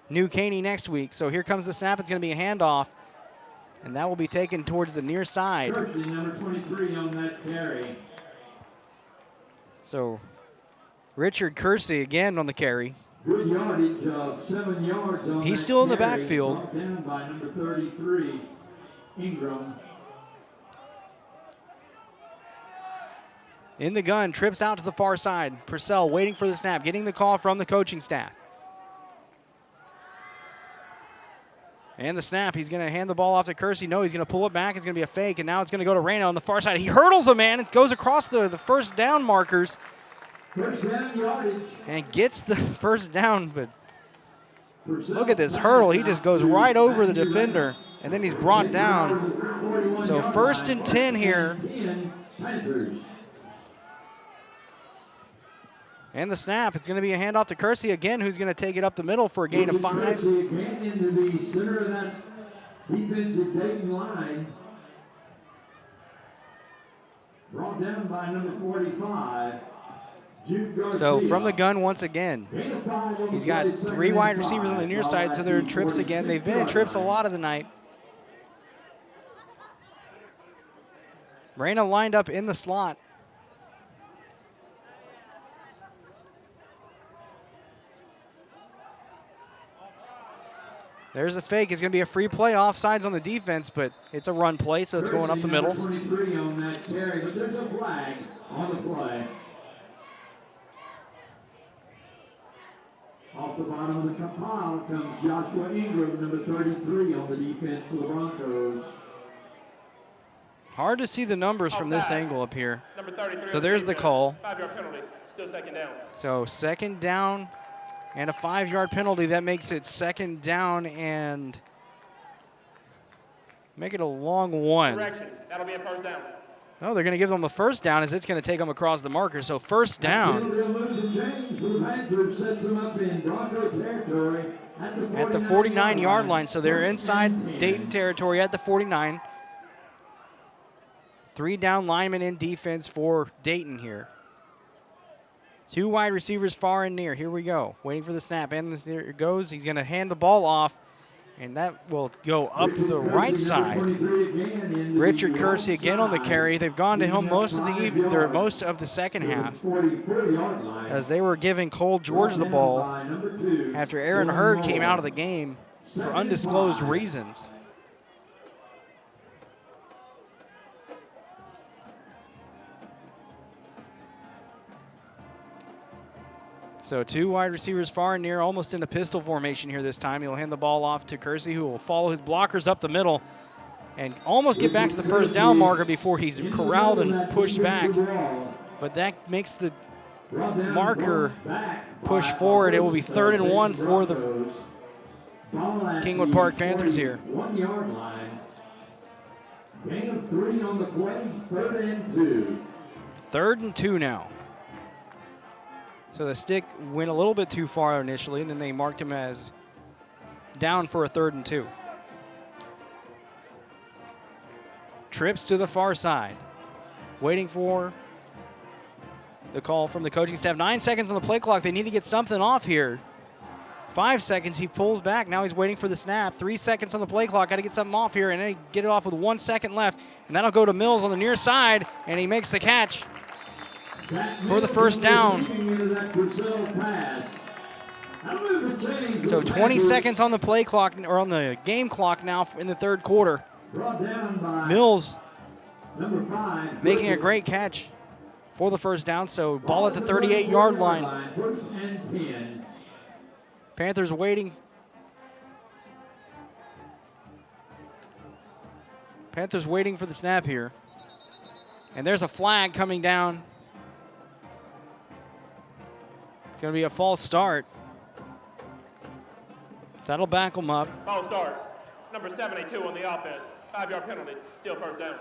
New Caney next week. So here comes the snap. It's going to be a handoff, and that will be taken towards the near side. Kersey, number 23 on that carry. So Richard Kersey again on the carry. Good yardage of 7 yards on He's that still in the carry. backfield. Brought down by number 33, Ingram. In the gun, trips out to the far side. Purcell waiting for the snap, getting the call from the coaching staff. And the snap, he's going to hand the ball off to Kersey. No, he's going to pull it back. It's going to be a fake, and now it's going to go to Reyna on the far side. He hurdles a man and goes across the first down markers. First down yardage. And gets the first down, but look at this hurdle. He just goes right over the defender, and then he's brought down. So 1st and 10 here. And the snap, it's going to be a handoff to Kersey again, who's going to take it up the middle for a gain of 5. Kersey again into the center of that defensive Dayton line. Brought down by number 45, Jude Garcia. So from the gun once again. He's got 3 wide receivers on the near side, so they're in trips again. They've been in trips a lot of the night. Reyna lined up in the slot. There's a fake. It's going to be a free play, offsides on the defense, but it's a run play, so it's going up the middle. 23 on that carry, but there's a flag on the play. Off the bottom of the pile comes Joshua Ingram, number 33 on the defense for the Broncos. Hard to see the numbers from this angle up here. Number 33 So there's the call. 5-yard penalty. Still second down. So second down and a 5-yard penalty. That makes it second down and make it a long one. Correction. That'll be a first down. No, they're going to give them a first down as it's going to take them across the marker. So first down at the 49-yard line. So they're inside Dayton territory at the 49. 3 down linemen in defense for Dayton here. 2 wide receivers far and near. Here we go. Waiting for the snap. And there it goes. He's going to hand the ball off. And that will go up the right side. Richard Kersey again on the carry. They've gone to him most of the second half, as they were giving Cole George the ball after Aaron Hurd came out of the game for undisclosed reasons. So 2 wide receivers far and near, almost in a pistol formation here this time. He'll hand the ball off to Kersey, who will follow his blockers up the middle and almost get back to the first down marker before he's corralled and pushed back. But that makes the marker push forward. It will be 3rd and 1 for the Kingwood Park Panthers here. 1 yard line. Gain of 3 on the play, 3rd and 2. 3rd and 2 now. So the stick went a little bit too far initially, and then they marked him as down for a 3rd and 2. Trips to the far side. Waiting for the call from the coaching staff. 9 seconds on the play clock. They need to get something off here. 5 seconds. He pulls back. Now he's waiting for the snap. 3 seconds on the play clock. Got to get something off here, and then get it off with 1 second left. And that'll go to Mills on the near side, and he makes the catch for the first down. So 20 seconds on the play clock, or on the game clock now in the 3rd quarter. Mills making a great catch for the first down. So ball at the 38-yard line. Panthers waiting. Panthers waiting for the snap here. And there's a flag coming down. It's going to be a false start. That'll back them up. False start. Number 72 on the offense. 5-yard penalty. Still first down.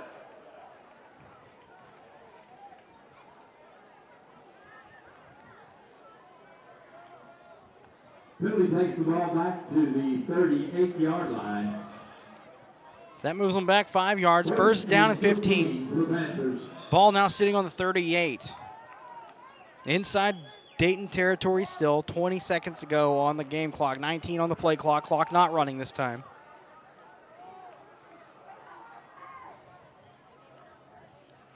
Penalty takes the ball back to the 38-yard line. That moves them back 5 yards. First down and 15. Ball now sitting on the 38. Inside Dayton territory still. 20 seconds to go on the game clock. 19 on the play clock. Clock not running this time.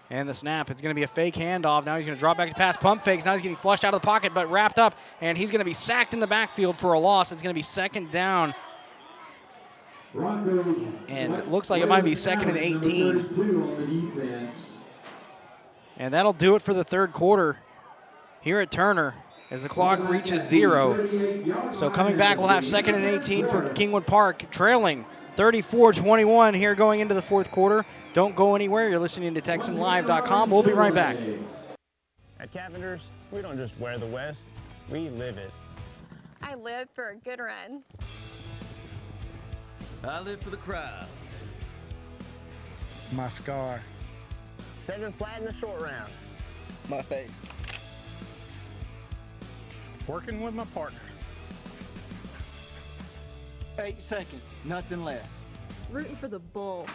And the snap. It's going to be a fake handoff. Now he's going to drop back to pass. Pump fakes. Now he's getting flushed out of the pocket, but wrapped up. And he's going to be sacked in the backfield for a loss. It's going to be 2nd down. And it looks like it might be 2nd and 18. And that'll do it for the 3rd quarter here at Turner as the clock reaches 0. So coming back, we'll have 2nd and 18 for Kingwood Park, trailing 34-21 here going into the 4th quarter. Don't go anywhere. You're listening to TexanLive.com. We'll be right back. At Cavender's, we don't just wear the West, we live it. I live for a good run. I live for the crowd. My scar. 7 flat in the short round. My face. Working with my partner. 8 seconds, nothing less. Rooting for the bull.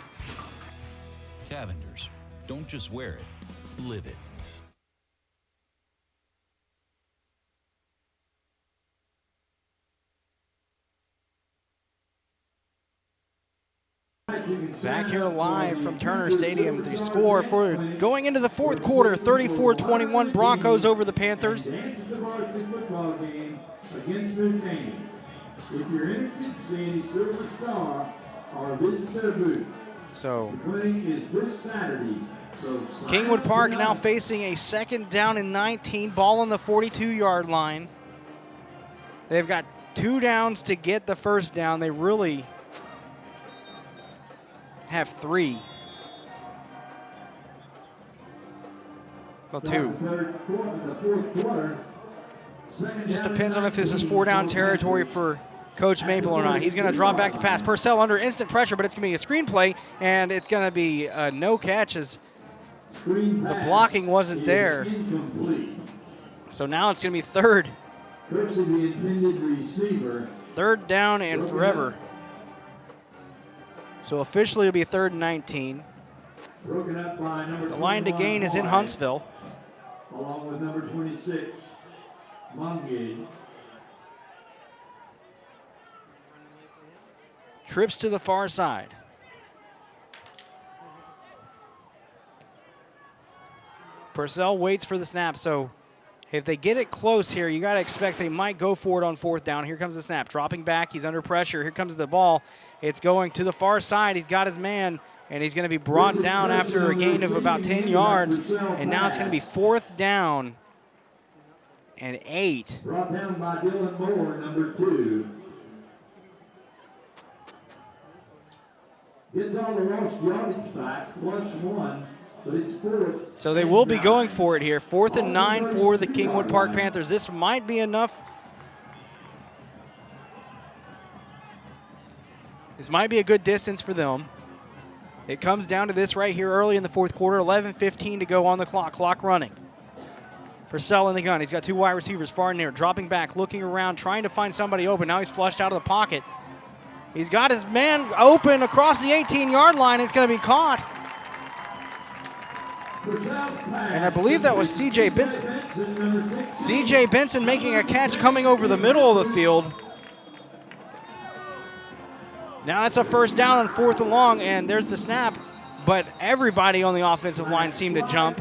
Cavender's. Don't just wear it, Live it. Back here live from Turner Stadium, the score for going into the fourth quarter, 34-21 Broncos over the Panthers. Advance the varsity football game against New Caney. If you're interested in seeing a Silver Star or visit their booth, So the clinic is this Saturday. So Kingwood Park now facing a 2nd down and 19, ball on the 42-yard line. They've got 2 downs to get the first down. They really have 3. Well, 2. The fourth quarter. Just depends on if this is 4-down territory for Coach Mayde or not. He's going to drop back to pass. Purcell under instant pressure, but it's going to be a screen play, and it's going to be no catch as the blocking wasn't there. So now it's going to be 3rd. Third down and forever. So officially it'll be 3rd and 19. The line to gain is in Huntsville. Along with number 26, Mayde. Trips to the far side. Purcell waits for the snap, so if they get it close here, you got to expect they might go for it on 4th down. Here comes the snap, dropping back, he's under pressure. Here comes the ball. It's going to the far side. He's got his man, and he's going to be brought down after a gain of about 10 yards, and now it's going to be 4th down and 8. Brought down by Dylan Moore, number 2. Gets all the lost yardage back, +1, but it's 4th. So they will be going for it here. 4th and 9 for the Kingwood Park Panthers. This might be enough. This might be a good distance for them. It comes down to this right here early in the fourth quarter. 11:15 to go on the clock. Clock running. Purcell in the gun. He's got 2 wide receivers far and near. Dropping back, looking around, trying to find somebody open. Now he's flushed out of the pocket. He's got his man open across the 18-yard line. It's going to be caught. And I believe that was C.J. Benson. C.J. Benson making a catch coming over the middle of the field. Now that's a 1st down on 4th and long, and there's the snap. But everybody on the offensive line seemed to jump.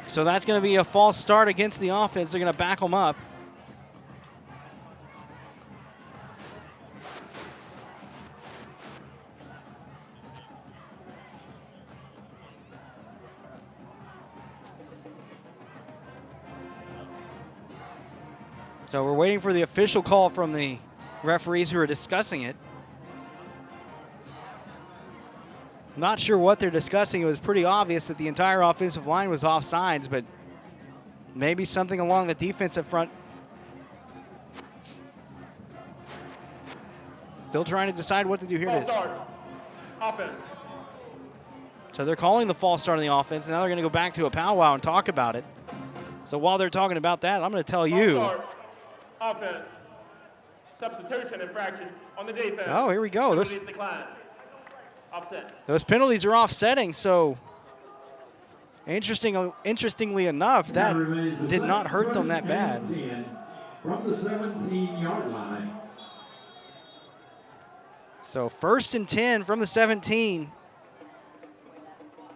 So that's going to be a false start against the offense. They're going to back them up. So we're waiting for the official call from the referees who are discussing it. Not sure what they're discussing. It was pretty obvious that the entire offensive line was offsides, but maybe something along the defensive front. Still trying to decide what to do here. False start. Offense. So they're calling the false start on the offense. Now they're going to go back to a powwow and talk about it. So while they're talking about that, I'm going to tell you. False start. Offense. Substitution infraction on the defense. Oh, here we go. Penalties decline. Offset. Those penalties are offsetting, so interestingly enough, that did not hurt them that bad. From the 17-yard line. So 1st and 10 from the 17.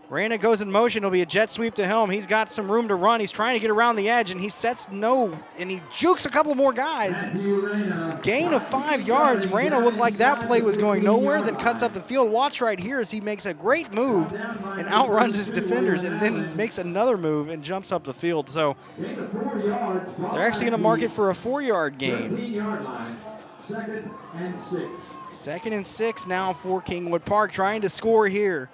Reyna goes in motion. It'll be a jet sweep to him. He's got some room to run. He's trying to get around the edge, and he and he jukes a couple more guys. Gain of 5 yards. Reyna looked like that play was going nowhere, then cuts up the field. Watch right here as he makes a great move and outruns his defenders, and then makes another move and jumps up the field. So they're actually going to mark it for a 4-yard gain. 13-yard line. 2nd and 6. 2nd and 6 now for Kingwood Park, trying to score here.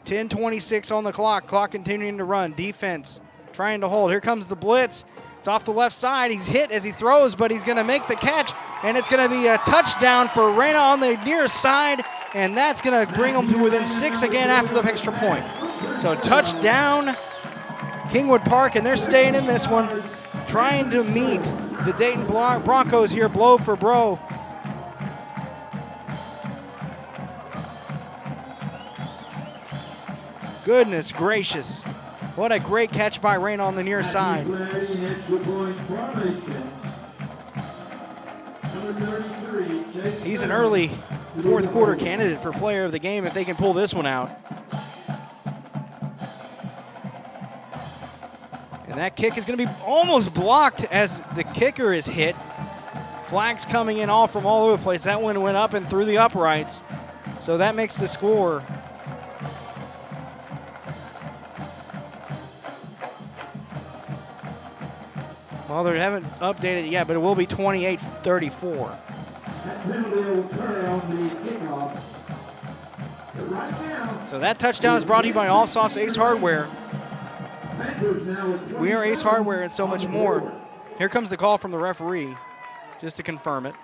10:26 on the clock. Clock continuing to run. Defense trying to hold. Here comes the blitz. It's off the left side. He's hit as he throws, but he's going to make the catch, and it's going to be a touchdown for Reyna on the near side, and that's going to bring them to within 6 again after the extra point. So touchdown, Kingwood Park, and they're staying in this one, trying to meet the Dayton Broncos here, blow for blow. Goodness gracious. What a great catch by Reyna on the near side. He's an early fourth quarter candidate for player of the game if they can pull this one out. And that kick is going to be almost blocked as the kicker is hit. Flags coming in all from all over the place. That one went up and through the uprights. So that makes the score well, they haven't updated it yet, but it will be 28-34. So that touchdown is brought to you by Allsoft's Ace Hardware. We are Ace Hardware and so much more. Here comes the call from the referee, just to confirm it.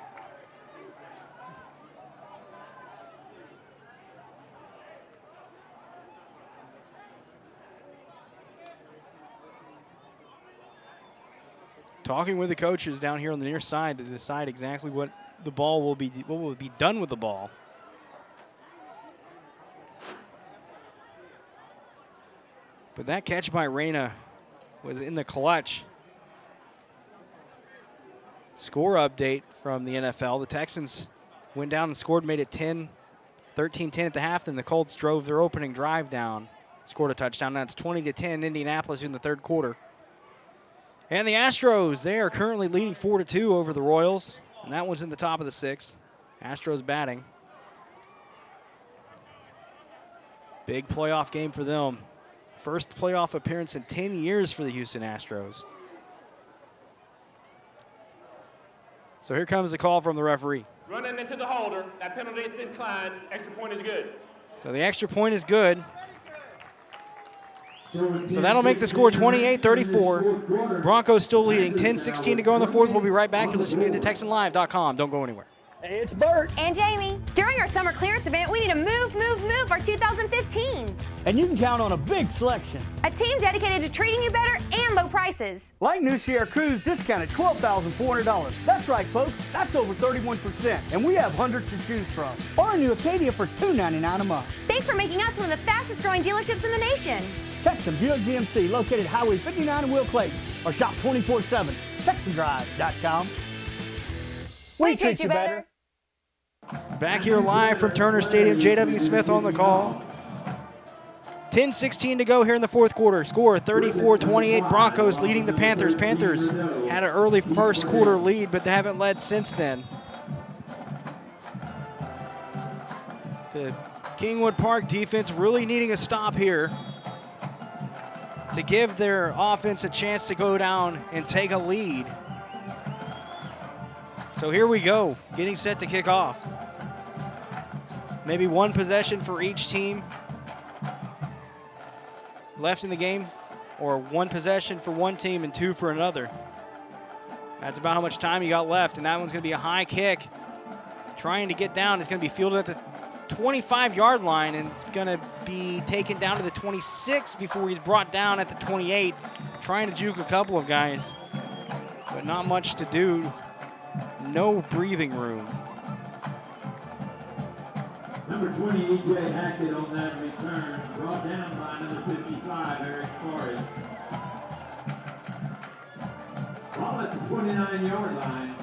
Talking with the coaches down here on the near side to decide exactly what the ball will be, what will be done with the ball. But that catch by Reyna was in the clutch. Score update from the NFL. The Texans went down and scored, made it 13-10 at the half. Then the Colts drove their opening drive down, scored a touchdown. Now it's 20-10 Indianapolis in the third quarter. And the Astros, they are currently leading 4-2 over the Royals. And that one's in the top of the sixth. Astros batting. Big playoff game for them. First playoff appearance in 10 years for the Houston Astros. So here comes the call from the referee. Running into the holder, that penalty is declined, extra point is good. So the extra point is good. So that'll make the score 28-34. Broncos still leading, 10-16 to go in the fourth. We'll be right back. You're listening to TexanLive.com. Don't go anywhere. Hey, it's Bert. And Jamie. During our summer clearance event, we need to move our 2015s. And you can count on a big selection. A team dedicated to treating you better and low prices. Like new Sierra Cruise discounted $12,400. That's right, folks. That's over 31%. And we have hundreds to choose from. Or a new Acadia for $299 a month. Thanks for making us one of the fastest growing dealerships in the nation. Texan Buick GMC, located Highway 59 in Will Clayton. Or shop 24/7. TexanDrive.com. We treat you better. Back here live from Turner Stadium, J.W. Smith on the call. 10-16 to go here in the fourth quarter. Score 34-28, Broncos leading the Panthers. Panthers had an early first quarter lead, but they haven't led since then. The Kingwood Park defense really needing a stop here to give their offense a chance to go down and take a lead. So here we go, getting set to kick off. Maybe one possession for each team left in the game, or one possession for one team and two for another. That's about how much time you got left, and that one's going to be a high kick. Trying to get down, it's going to be fielded at the 25-yard line, and it's going to be taken down to the 26 before he's brought down at the 28. Trying to juke a couple of guys, but not much to do. No breathing room. Number 20, E.J. Hackett on that return. Brought down by number 55, Eric Forrest. Ball at the 29-yard line.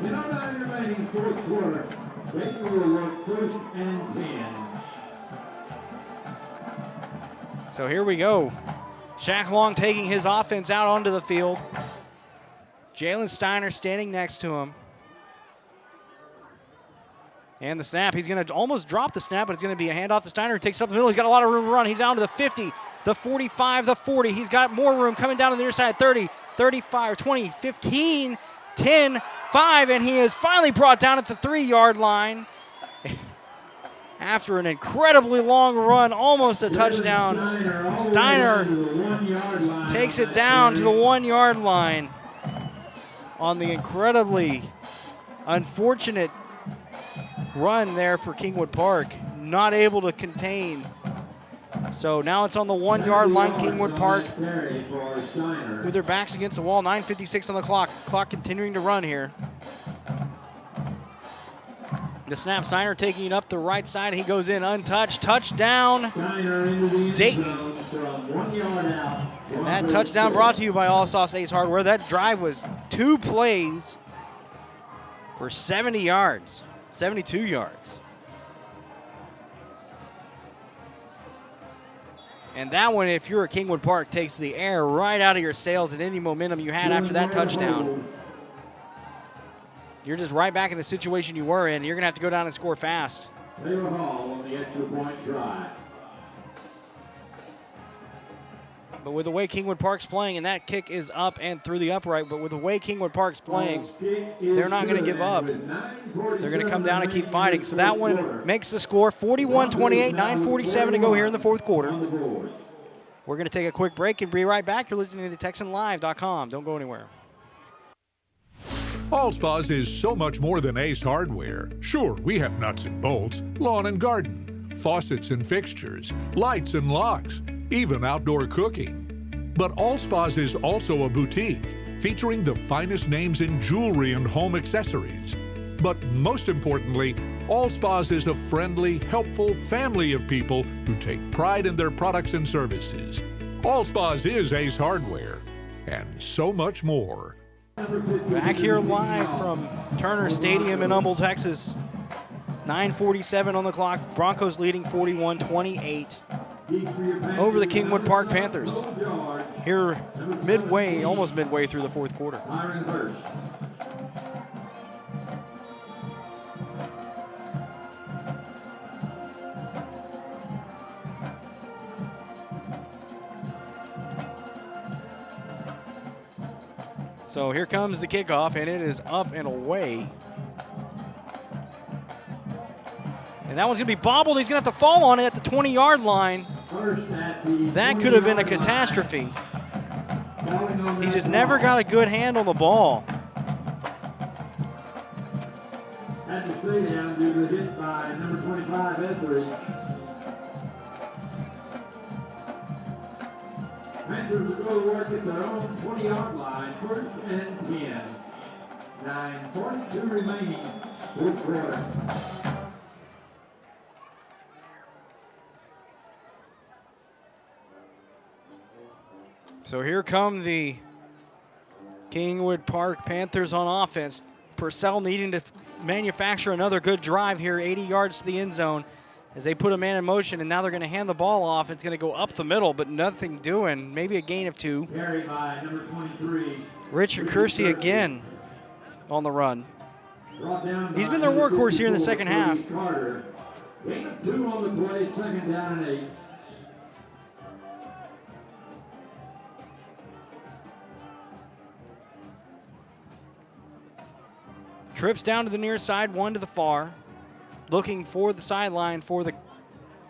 10:09 remaining fourth quarter. Dayton will work first and 10. So here we go. Shaq Long taking his offense out onto the field. Jalen Steiner standing next to him. And the snap, he's going to almost drop the snap, but it's going to be a handoff to Steiner, who takes it up the middle. He's got a lot of room to run. He's down to the 50, the 45, the 40. He's got more room coming down to the near side, 30, 35, 20, 15, 10, 5, and he is finally brought down at the 3-yard line. After an incredibly long run, almost a touchdown, Steiner takes it down to the 1-yard line on the incredibly unfortunate run there for Kingwood Park. Not able to contain. So now it's on the 1-yard line, Kingwood Park, with their backs against the wall. 9:56 on the clock. Clock continuing to run here. The snap, Steiner taking it up the right side. He goes in untouched. Touchdown, Dayton. And that touchdown brought to you by Allsoft's Ace Hardware. That drive was 2 plays for 70 yards, 72 yards. And that one, if you're at Kingwood Park, takes the air right out of your sails and any momentum you had after that touchdown. You're just right back in the situation you were in. You're going to have to go down and score fast. Taylor Hall on the extra point try. But with the way Kingwood Park's playing, and that kick is up and through the upright, but with the way Kingwood Park's playing, they're not going to give up. They're going to come down and keep fighting. So that one makes the score 41-28, 9:47 to go here in the fourth quarter. We're going to take a quick break and be right back. You're listening to TexanLive.com. Don't go anywhere. Allspa's is so much more than Ace Hardware. Sure, we have nuts and bolts, lawn and garden, faucets and fixtures, lights and locks, even outdoor cooking. But Allspa's is also a boutique featuring the finest names in jewelry and home accessories. But most importantly, Allspa's is a friendly, helpful family of people who take pride in their products and services. Allspa's is Ace Hardware, and so much more. Back here live from Turner Stadium in Humble, Texas. 9:47 on the clock. Broncos leading 41-28 over the Kingwood Park Panthers. Here midway, almost midway through the fourth quarter. So here comes the kickoff, and it is up and away. And that one's going to be bobbled. He's going to have to fall on it at the 20-yard line. That could have been a catastrophe. He just never got a good hand on the ball. Had to stay down due to a hit by number 25, Etheridge. Panthers will go to work at their own 20-yard line, 1st and 10. 9:42 remaining, fourth quarter. So here come the Kingwood Park Panthers on offense. Purcell needing to manufacture another good drive here, 80 yards to the end zone, as they put a man in motion, and now they're going to hand the ball off. It's going to go up the middle, but nothing doing. Maybe a gain of 2. Carried by number 23. Richard Kersey again on the run. He's been their workhorse here in the second half. Gain of 2 on the play, 2nd down and 8. Trips down to the near side, 1 to the far. Looking for the sideline for the,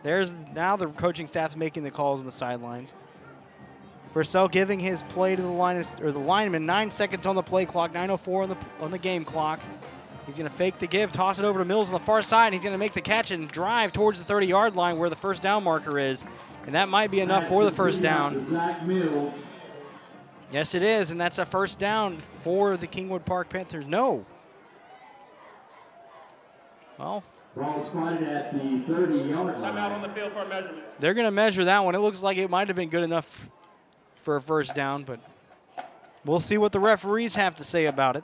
there's now the coaching staff's making the calls on the sidelines. Purcell giving his play to the line, or the lineman, 9 seconds on the play clock, 9:04 on the game clock. He's going to fake the give, toss it over to Mills on the far side, and he's going to make the catch and drive towards the 30-yard line where the first down marker is. And that might be enough for the first down. Yes, it is, and that's a first down for the Kingwood Park Panthers. No. Well, ball spotted at the 30-yard line. Timeout on the field for a measurement. They're going to measure that one. It looks like it might have been good enough for a first down, but we'll see what the referees have to say about it.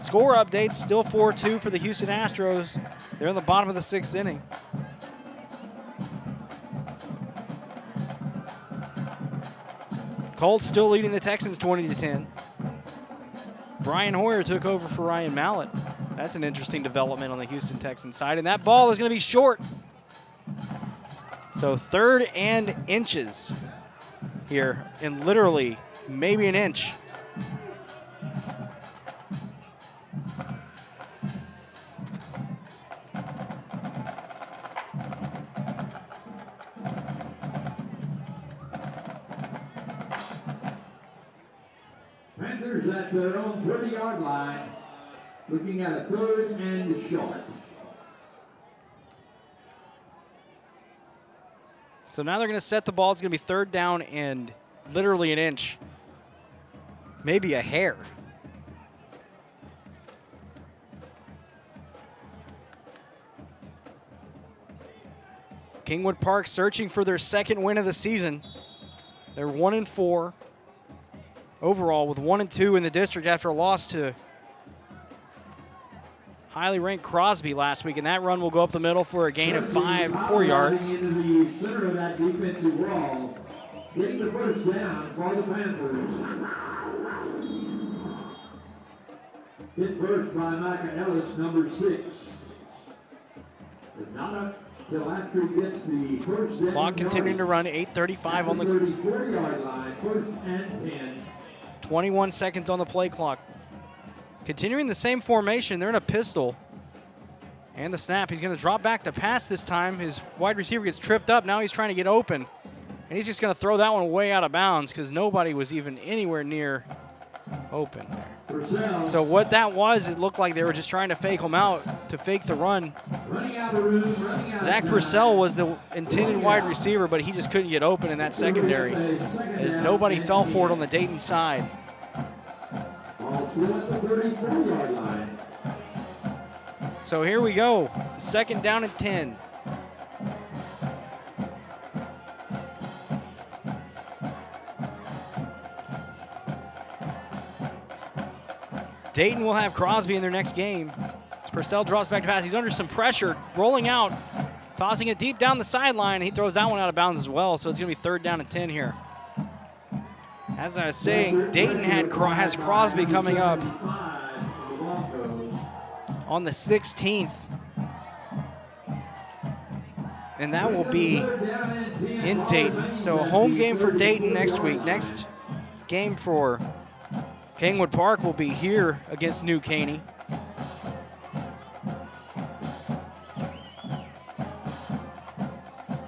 Score updates, still 4-2 for the Houston Astros. They're in the bottom of the 6th inning. Colts still leading the Texans 20-10. Brian Hoyer took over for Ryan Mallett. That's an interesting development on the Houston Texans side. And that ball is going to be short. So 3rd and inches here, and literally maybe an inch. Panthers at their own 30-yard line. Looking at a 3rd and short. So now they're going to set the ball. It's going to be 3rd down and literally an inch. Maybe a hair. Kingwood Park searching for their second win of the season. They're 1-4 overall with 1-2 in the district after a loss to highly ranked Crosby last week, and that run will go up the middle for a gain of 4 yards. Into the center of that defensive wall, getting the first down for the Panthers. Hit first by Micah Ellis, number 6. But not up till after he gets the first down. Clock continuing to run, 8:35 on the 34-yard line, first and 10. 21 seconds on the play clock. Continuing the same formation, they're in a pistol. And the snap, he's going to drop back to pass this time. His wide receiver gets tripped up. Now he's trying to get open. And he's just going to throw that one way out of bounds because nobody was even anywhere near open there. So what that was, it looked like they were just trying to fake him out, to fake the run. Zach Purcell was the intended wide receiver, but he just couldn't get open in that secondary as nobody fell for it on the Dayton side. So here we go, second down and 10. Dayton will have Crosby in their next game. Purcell drops back to pass. He's under some pressure, rolling out, tossing it deep down the sideline. He throws that one out of bounds as well, so it's going to be third down and 10 here. As I was saying, Dayton has Crosby coming up on the 16th. And that will be in Dayton. So a home game for Dayton next week. Next game for Kingwood Park will be here against New Caney.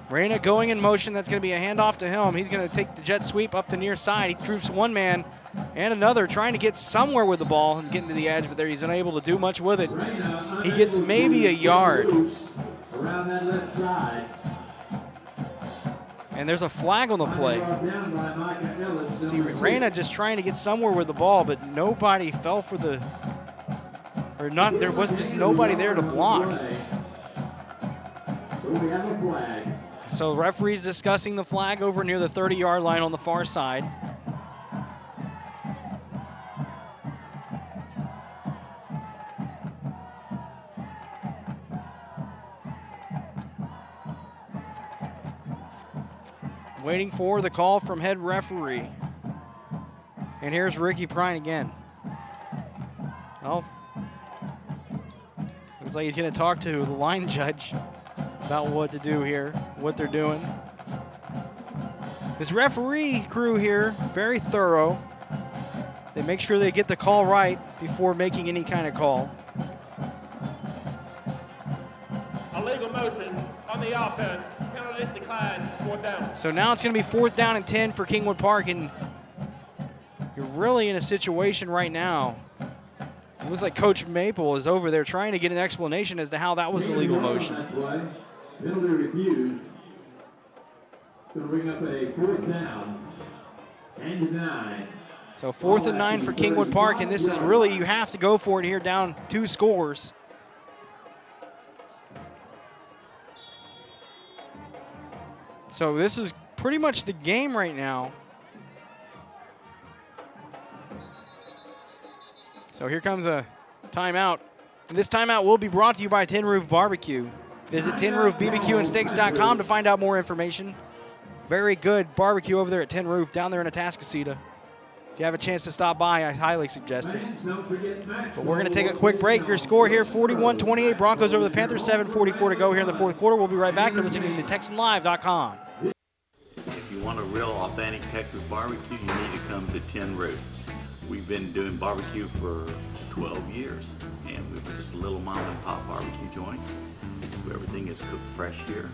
Reyna going in motion. That's going to be a handoff to him. He's going to take the jet sweep up the near side. He droops one man and another, trying to get somewhere with the ball and getting to the edge, but there he's unable to do much with it. He gets maybe a yard. Around that left side. And there's a flag on the play. See, Reyna just trying to get somewhere with the ball, but nobody fell for the, or not, there wasn't just nobody there to block. We have a flag. So referees discussing the flag over near the 30-yard line on the far side. Waiting for the call from head referee. And here's Ricky Prine again. Well, looks like he's going to talk to the line judge about what to do here, what they're doing. This referee crew here, very thorough. They make sure they get the call right before making any kind of call. Illegal motion on the offense. Penalties declined. Fourth down. So now it's going to be fourth down and 10 for Kingwood Park, and you're really in a situation right now. It looks like Coach Maple is over there trying to get an explanation as to how that was illegal motion. Penalty refused. Going to bring up a fourth down and 9. So fourth and 9 for Kingwood Park, and this is really, you have to go for it here, down 2 scores. So this is pretty much the game right now. So here comes a timeout. And this timeout will be brought to you by Tin Roof Barbecue. Visit tinroofbbqandsteaks.com to find out more information. Very good barbecue over there at Tin Roof down there in Atascocita. If you have a chance to stop by, I highly suggest it. But we're going to take a quick break. Your score here, 41-28. Broncos over the Panthers, 7:44 to go here in the fourth quarter. We'll be right back. You're listening to TexanLive.com. If you want a real authentic Texas barbecue, you need to come to Tin Roof. We've been doing barbecue for 12 years, and we're just a little mom and pop barbecue joint. Everything is cooked fresh here.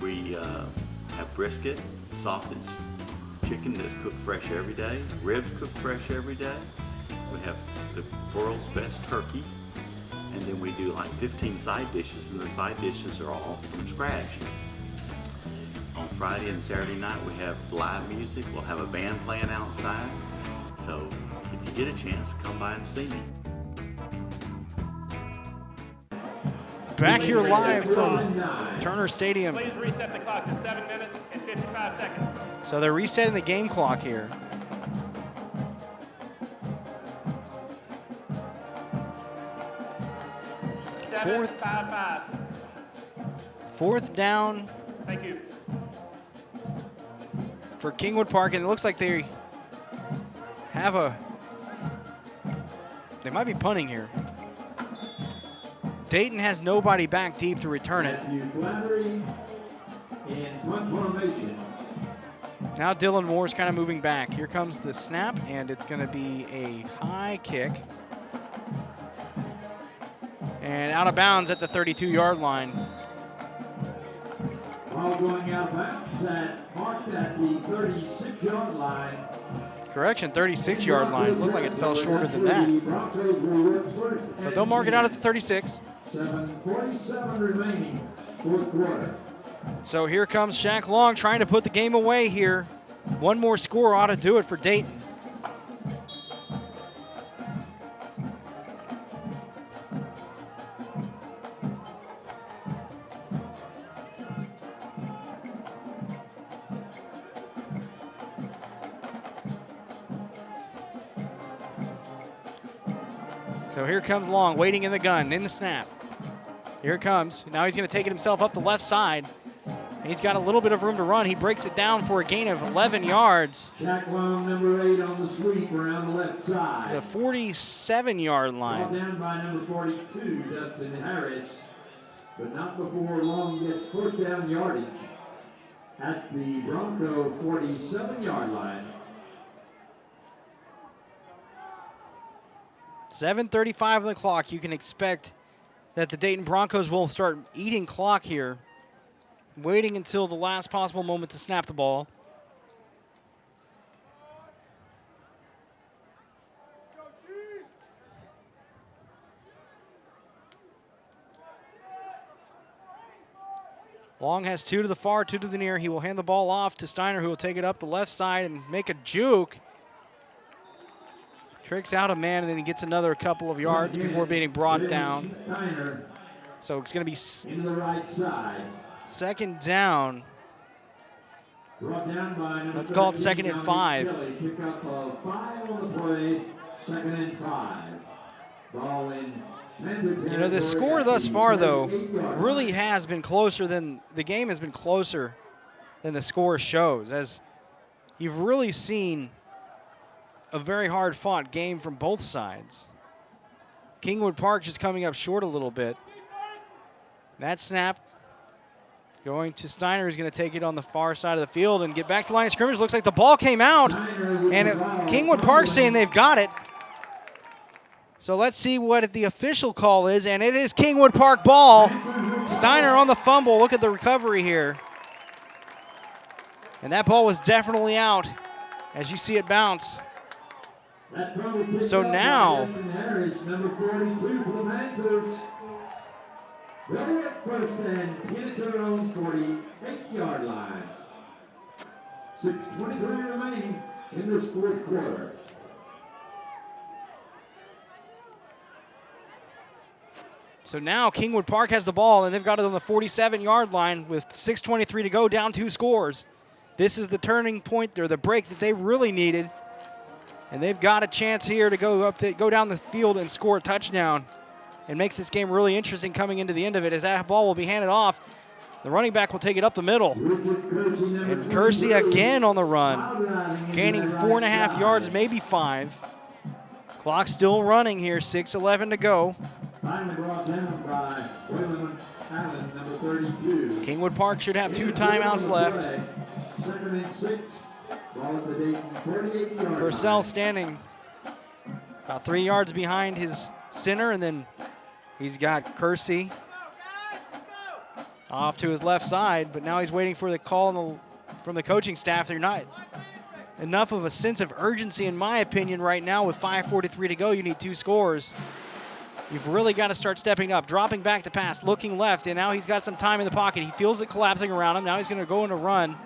We have brisket, sausage, chicken that's cooked fresh every day, ribs cooked fresh every day. We have the world's best turkey, and then we do like 15 side dishes, and the side dishes are all from scratch. On Friday and Saturday night, we have live music. We'll have a band playing outside. So if you get a chance, come by and see me. Back here live from Turner Stadium. Please reset the clock to 7 minutes and 55 seconds. So they're resetting the game clock here. Fourth down. Thank you. For Kingwood Park, and it looks like they have they might be punting here. Dayton has nobody back deep to return it. Now Dylan Moore's kind of moving back. Here comes the snap, and it's going to be a high kick. And out of bounds at the 32-yard line. Ball going out of bounds marked at the 36-yard line. Correction, 36-yard line. Looked like it fell shorter than that. But they'll mark it out at the 36. 7:47 remaining, fourth quarter. So here comes Shaq Long trying to put the game away here. One more score ought to do it for Dayton. So here comes Long, waiting in the gun, in the snap. Here it comes. Now he's going to take it himself up the left side. He's got a little bit of room to run. He breaks it down for a gain of 11 yards. Shaq Long, number 8 on the sweep around the left side. The 47-yard line. Ball down by number 42, Dustin Harris, but not before Long gets first down yardage at the Bronco 47-yard line. 7:35 on the clock. You can expect that the Dayton Broncos will start eating clock here, waiting until the last possible moment to snap the ball. Long has 2 to the far, 2 to the near. He will hand the ball off to Steiner, who will take it up the left side and make a juke. Tricks out a man, and then he gets another couple of yards before being brought down. So it's going to be in the right side. Second down. Brought down by Let's call it second and 5. Pick up a 5 on the play, second and 5. Ball in. You know, the score thus far, though, really has been closer than the game has been closer than the score shows, as you've really seen a very hard-fought game from both sides. Kingwood Park just coming up short a little bit. That snap going to Steiner, who's going to take it on the far side of the field and get back to the line of scrimmage. Looks like the ball came out, and Kingwood Park saying they've got it. So let's see what the official call is, and it is Kingwood Park ball. Steiner on the fumble. Look at the recovery here. And that ball was definitely out as you see it bounce. So now, number 42 for the Panthers. They're at first and 10 at their own 48-yard line. 6:23 remaining in this fourth quarter. so now Kingwood Park has the ball, and they've got it on the 47-yard line with 6:23 to go, down 2 scores. This is the turning point, or the break that they really needed. And they've got a chance here to go down the field and score a touchdown and make this game really interesting coming into the end of it, as that ball will be handed off. The running back will take it up the middle. And Kersey again on the run, gaining 4.5 yards, maybe 5. Clock still running here, 6:11 to go. Finally brought down by Waylon Allen, number 32. Kingwood Park should have 2 timeouts left. Second and 6. Ball at the Dayton 48-yard Purcell line. standing about 3 yards behind his center, and then he's got Kersey off to his left side, but now he's waiting for the call from the coaching staff. They're not enough of a sense of urgency, in my opinion, right now. With 5:43 to go, you need 2 scores. You've really got to start stepping up, dropping back to pass, looking left, and now he's got some time in the pocket. He feels it collapsing around him. Now he's going to go in a run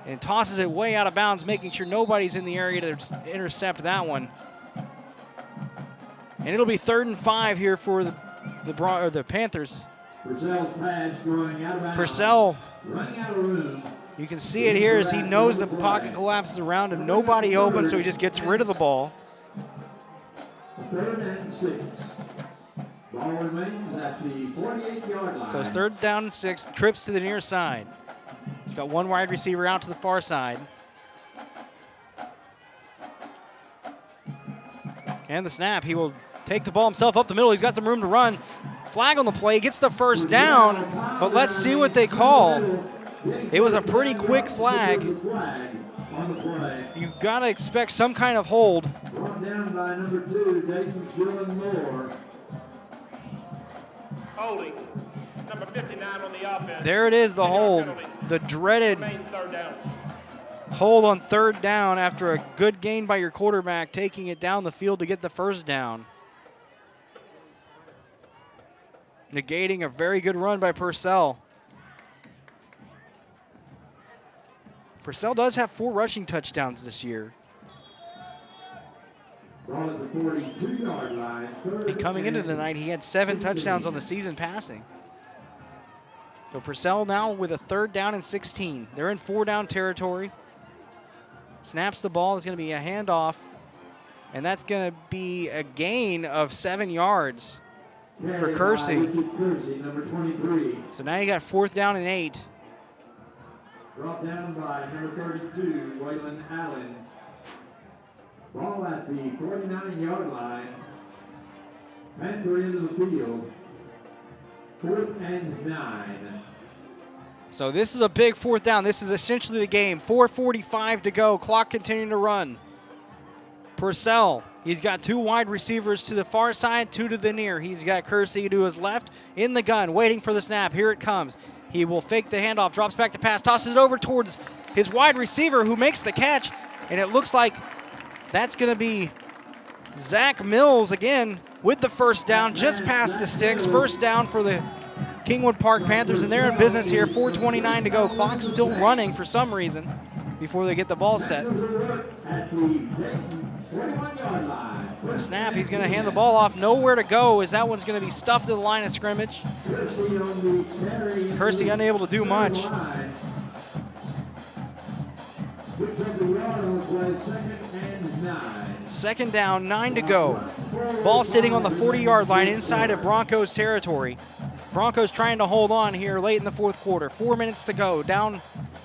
and tosses it way out of bounds, making sure nobody's in the area to intercept that one. And it'll be 3rd and 5 here for the Panthers. Purcell's pass going out of bounds. Purcell, Running out of room. you can see it here as he knows the pocket collapses around him. Nobody open, so he just gets rid of the ball. 3rd and 6. Ball remains at the 48-yard line. So it's 3rd down and 6, trips to the near side. He's got one wide receiver out to the far side. And the snap, he will take the ball himself up the middle. He's got some room to run. Flag on the play, gets the first down, but let's see what they call. It was a pretty quick flag. You've got to expect some kind of hold. Brought down by number 2, Dayton's Dylan Moore. Holding. Number 59 on the offense. There it is, the hold. The dreaded Remains 3rd down. hold on 3rd down after a good gain by your quarterback, taking it down the field to get the first down. Negating a very good run by Purcell. Purcell does have 4 rushing touchdowns this year. Ball at the 42-yard line. And coming into tonight, he had 7 touchdowns on the season passing. So Purcell now with a 3rd down and 16. They're in 4-down territory. Snaps the ball. It's going to be a handoff. And that's going to be a gain of 7 yards for Kersey. Number 23. So now you got 4th down and 8. Brought down by number 32, Waylon Allen. Ball at the 49-yard line. Panther into the field. 4th and 9. So this is a big 4th down. This is essentially the game. 4:45 to go. Clock continuing to run. Purcell, he's got 2 wide receivers to the far side, 2 to the near. He's got Kersey to his left in the gun, waiting for the snap. Here it comes. He will fake the handoff, drops back to pass, tosses it over towards his wide receiver who makes the catch, and it looks like that's going to be Zach Mills again with the first down, just past the sticks. First down for the Kingwood Park Panthers, and they're in business here. 4:29 to go. Clock's still running for some reason before they get the ball set. The snap, he's going to hand the ball off. Nowhere to go as that one's going to be stuffed to the line of scrimmage. Kersey unable to do much. Second down, 9 to go. Ball sitting on the 40-yard line inside of Broncos territory. Broncos trying to hold on here late in the 4th quarter. 4 minutes to go, down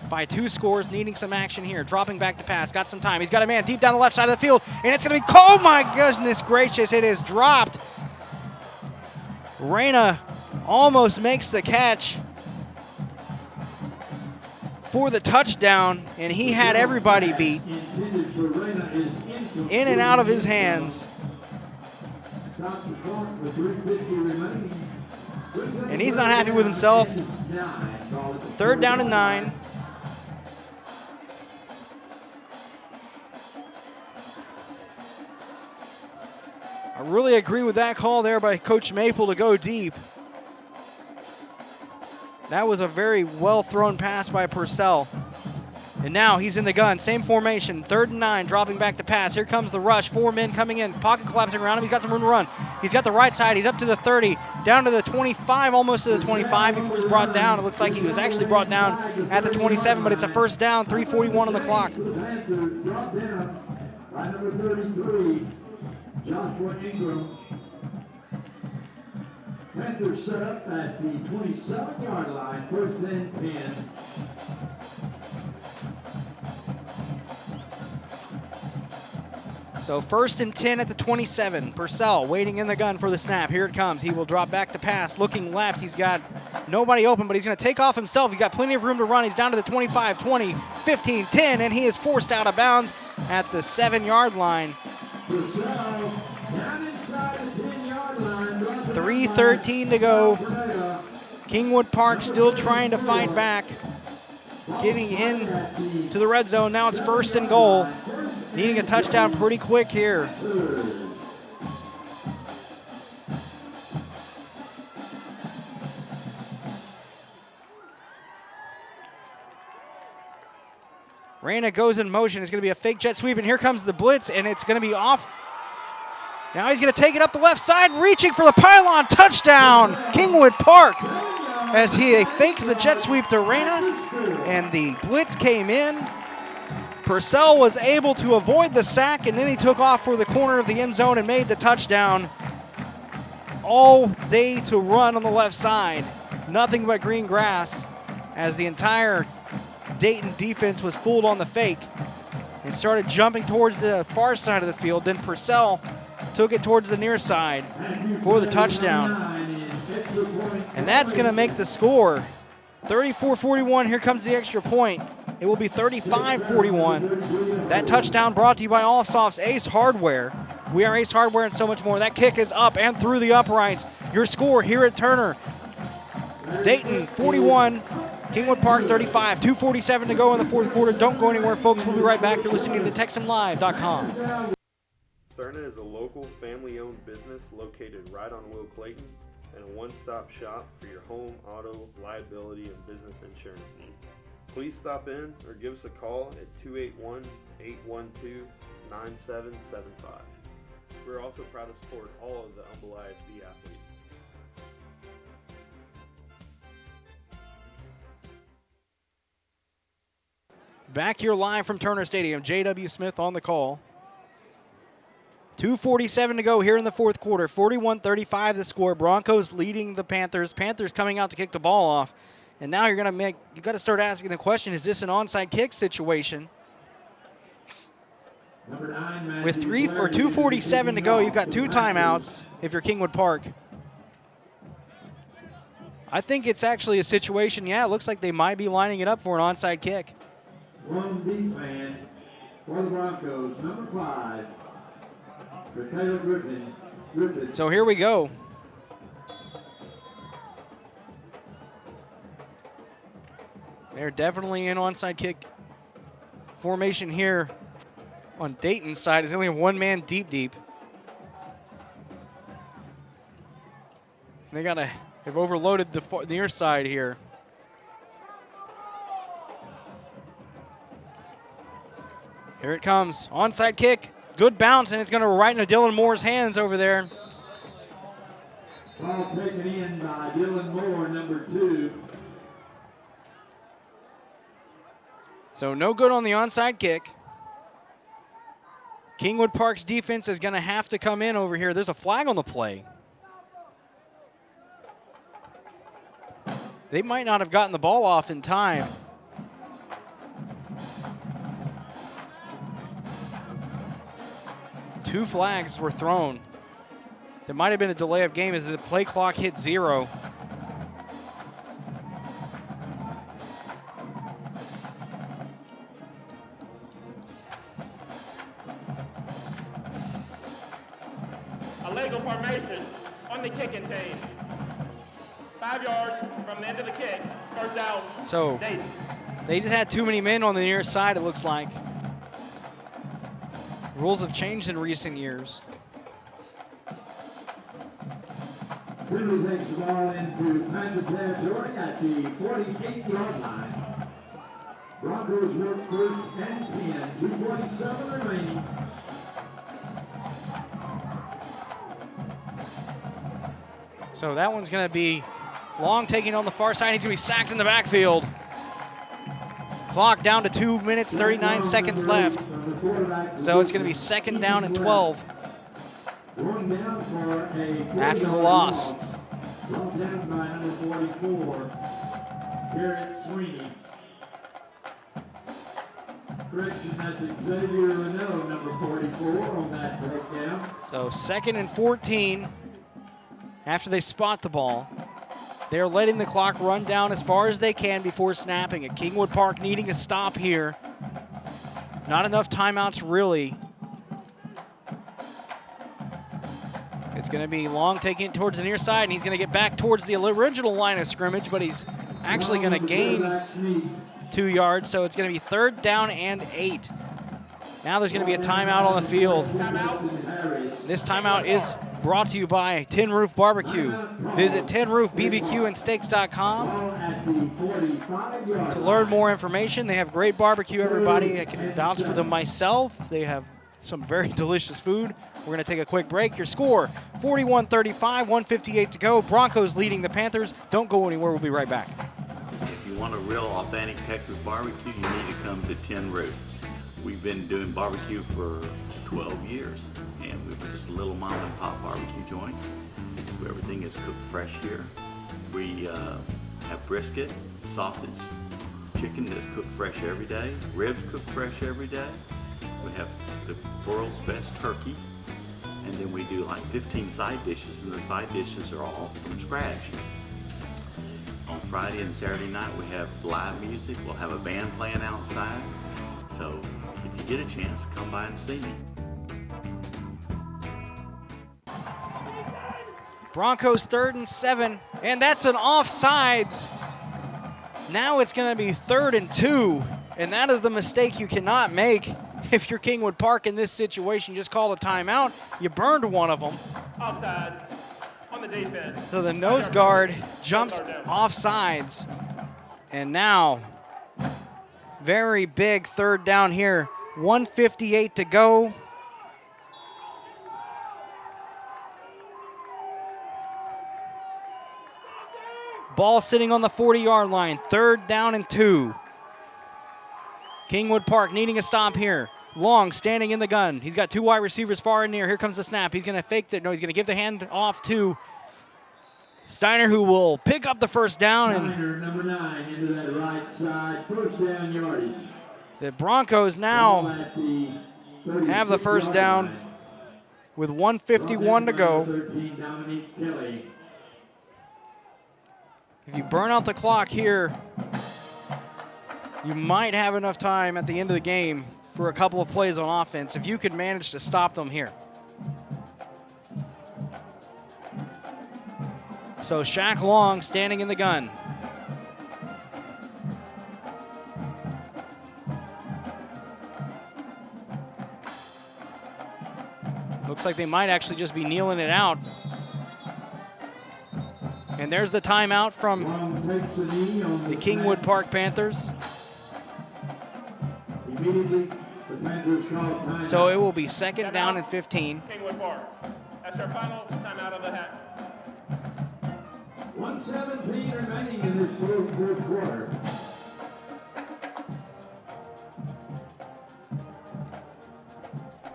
by 2 scores, needing some action here. Dropping back to pass, got some time. He's got a man deep down the left side of the field, and it's going to be, oh my goodness gracious, it is dropped. Reyna almost makes the catch for the touchdown, and he had everybody beat. In and out of his hands. And he's not happy with himself. 3rd down and 9. I really agree with that call there by Coach Maple to go deep. That was a very well-thrown pass by Purcell. And now he's in the gun, same formation, 3rd and 9, dropping back to pass. Here comes the rush, 4 men coming in, pocket collapsing around him. He's got some room to run. He's got the right side, he's up to the 30, down to the 25, almost to the 25 before he's brought down. It looks like he was actually brought down at the 27, but it's a first down, 3:41 on the clock. By number 33, Joshua Ingram. Panthers set up at the 27-yard line, 1st and 10. So 1st and 10 at the 27. Purcell waiting in the gun for the snap. Here it comes. He will drop back to pass, looking left. He's got nobody open, but he's going to take off himself. He's got plenty of room to run. He's down to the 25, 20, 15, 10, and he is forced out of bounds at the 7-yard line. 3:13 to go. Kingwood Park still trying to fight back. Getting in to the red zone. Now it's 1st and goal. Needing a touchdown pretty quick here. Reyna goes in motion. It's going to be a fake jet sweep, and here comes the blitz, and it's going to be off. Now he's going to take it up the left side, reaching for the pylon. Touchdown, Kingwood Park. as they faked the jet sweep to Reyna, and the blitz came in. Purcell was able to avoid the sack, and then he took off for the corner of the end zone and made the touchdown. All day to run on the left side. Nothing but green grass as the entire Dayton defense was fooled on the fake and started jumping towards the far side of the field. Then Purcell took it towards the near side for the touchdown. And that's going to make the score 34-41. Here comes the extra point. It will be 35-41. That touchdown brought to you by Allsoft's Ace Hardware. We are Ace Hardware and so much more. That kick is up and through the uprights. Your score here at Turner. Dayton 41, Kingwood Park 35. 2:47 to go in the fourth quarter. Don't go anywhere, folks. We'll be right back. You're listening to TexanLive.com. Cerna is a local, family-owned business located right on Will Clayton and a one-stop shop for your home, auto, liability, and business insurance needs. Please stop in or give us a call at 281-812-9775. We're also proud to support all of the Humble ISD athletes. Back here live from Turner Stadium. J.W. Smith on the call. 2:47 to go here in the fourth quarter. 41-35 the score. Broncos leading the Panthers. Panthers coming out to kick the ball off. And now you got to start asking the question, is this an onside kick situation? With 2:47 to go, you've got 2 timeouts if you're Kingwood Park. I think it's actually a situation, it looks like they might be lining it up for an onside kick. One deep man for the Broncos, number 5, for Taylor Griffin. So here we go. They're definitely in onside kick formation here on Dayton's side. It's only one man deep. They've overloaded the near side here. Here it comes. Onside kick. Good bounce, and it's going to right into Dylan Moore's hands over there. Ball taken in by Dylan Moore, number 2. So no good on the onside kick. Kingwood Park's defense is going to have to come in over here. There's a flag on the play. They might not have gotten the ball off in time. Two flags were thrown. There might have been a delay of game as the play clock hit 0. A legal formation on the kicking team. 5 yards from the end of the kick. First down. So Dayton. they just had too many men on the near side, it looks like. Rules have changed in recent years. Ridley takes the ball into Panther territory at the 48-yard line. Broncos work first and 10. 2:47 remaining. So that one's going to be Long taking on the far side. He's going to be sacked in the backfield. Clock down to 2 minutes, 39 seconds left. So it's going to be 2nd down and 12 after the loss. Brought down by number 44, Garrett Sweeney. Correction, that's Xavier Renault, number 44 on that breakdown. So 2nd and 14 after they spot the ball. They're letting the clock run down as far as they can before snapping it. Kingwood Park needing a stop here. Not enough timeouts, really. It's going to be Long taking it towards the near side, and he's going to get back towards the original line of scrimmage, but he's actually going to gain 2 yards, so it's going to be 3rd down and 8. Now there's going to be a timeout on the field. This timeout is brought to you by Tin Roof Barbecue. Visit tinroofbbqandsteaks.com to learn more information. They have great barbecue, everybody. I can vouch for them myself. They have some very delicious food. We're going to take a quick break. Your score, 41-35, 1:58 to go. Broncos leading the Panthers. Don't go anywhere. We'll be right back. If you want a real authentic Texas barbecue, you need to come to Tin Roof. We've been doing barbecue for 12 years, and we're just a little mom and pop barbecue joint. Everything is cooked fresh here. We have brisket, sausage, chicken that's cooked fresh every day, ribs cooked fresh every day. We have the world's best turkey, and then we do like 15 side dishes, and the side dishes are all from scratch. On Friday and Saturday night, we have live music. We'll have a band playing outside. So if you get a chance, come by and see me. Broncos 3rd and 7, and that's an offsides. Now it's going to be 3rd and 2, and that is the mistake you cannot make if you're Kingwood Park in this situation. Just call a timeout. You burned one of them. Offsides on the defense. So the nose guard jumps offsides, and now very big 3rd down here. 1:58 to go. Ball sitting on the 40-yard line. 3rd down and 2. Kingwood Park needing a stop here. Long standing in the gun. He's got 2 wide receivers far and near. Here comes the snap. He's going to fake that. No, he's going to give the hand off to Steiner, who will pick up the 1st down. Steiner, number 9, into that right side. 1st down yardage. The Broncos now have the 1st down with 1:51 to go. 13, Dominique Kelly. If you burn out the clock here, you might have enough time at the end of the game for a couple of plays on offense if you could manage to stop them here. So Shaq Long standing in the gun. Looks like they might actually just be kneeling it out. And there's the timeout from the Kingwood Park Panthers. Immediately, the Panthers call timeout. So it will be 2nd down and 15. Kingwood Park. That's our final timeout of the half. 1:17 remaining in this fourth quarter.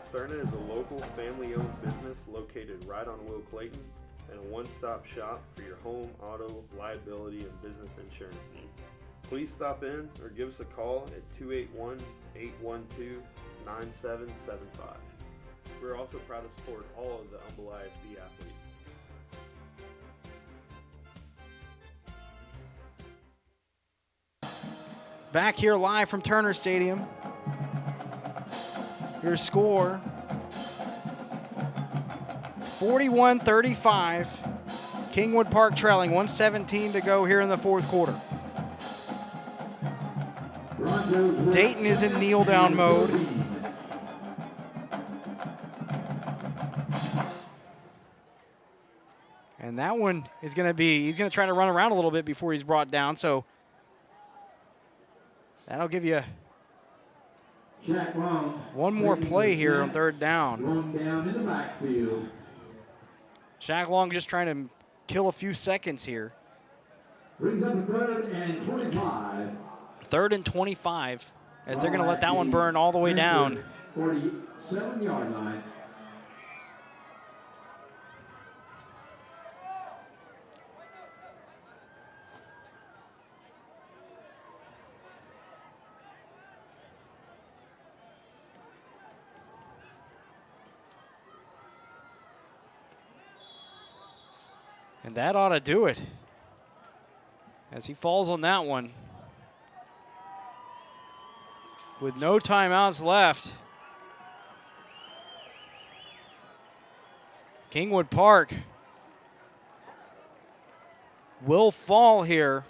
Cerna is a local family-owned business located right on Will Clayton and a one-stop shop for your home, auto, liability, and business insurance needs. Please stop in or give us a call at 281-812-9775. We're also proud to support all of the Humble ISD athletes. Back here live from Turner Stadium. Your score, 41-35. Kingwood Park trailing, 1:17 to go here in the 4th quarter. Dayton is in kneel down mode. And that one is going to be, he's going to try to run around a little bit before he's brought down. So that'll give you one more play here on 3rd down. Long down in the backfield. Shaq Long just trying to kill a few seconds here. Brings up 3rd and 25. 3rd and 25, as they're going to let that one burn all the way down. 47-yard line. And that ought to do it, as he falls on that one. With no timeouts left, Kingwood Park will fall here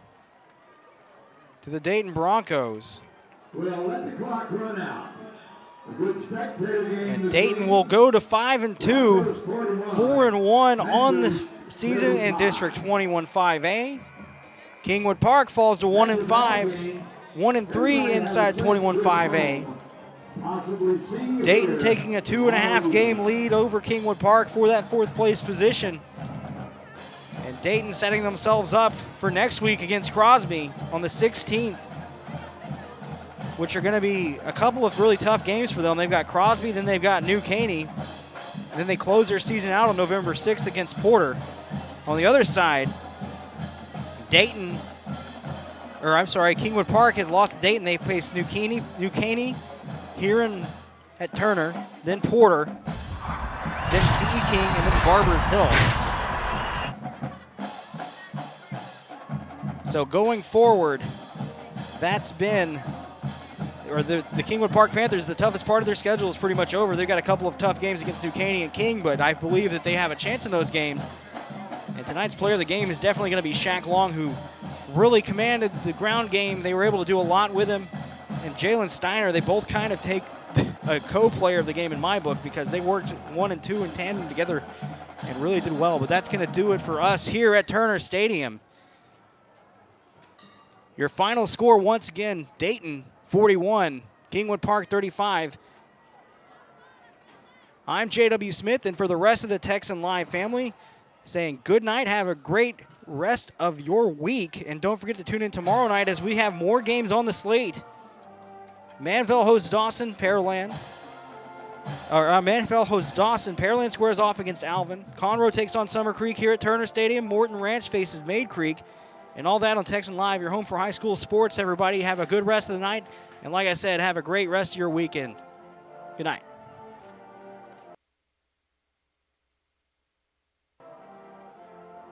to the Dayton Broncos. We'll let the clock run out. A good spectator game. And Dayton will go to 5-2, 4-1 on the season in District 21-5A. Kingwood Park falls to 1-5, 1-3 inside 21-5A. possibly senior Dayton career. taking a 2.5 game lead over Kingwood Park for that 4th place position. And Dayton setting themselves up for next week against Crosby on the 16th, which are going to be a couple of really tough games for them. They've got Crosby, then they've got New Caney, and then they close their season out on November 6th against Porter. On the other side, Kingwood Park has lost to Dayton. They face New Caney here at Turner, then Porter, then C.E. King, and then Barbers Hill. So going forward, that's been, the Kingwood Park Panthers, the toughest part of their schedule is pretty much over. They've got a couple of tough games against New Caney and King, but I believe that they have a chance in those games. And tonight's player of the game is definitely going to be Shaq Long, who really commanded the ground game. They were able to do a lot with him. And Jalen Steiner, they both kind of take a co-player of the game in my book because they worked 1 and 2 in tandem together and really did well. But that's going to do it for us here at Turner Stadium. Your final score, once again, Dayton 41, Kingwood Park 35. I'm J.W. Smith, and for the rest of the Texan Live family, saying good night, have a great rest of your week, and don't forget to tune in tomorrow night as we have more games on the slate. Manville hosts Dawson, Pearland. Manville hosts Dawson. Pearland squares off against Alvin. Conroe takes on Summer Creek here at Turner Stadium. Morton Ranch faces Mayde Creek. And all that on Texan Live, your home for high school sports. Everybody have a good rest of the night. And like I said, have a great rest of your weekend. Good night.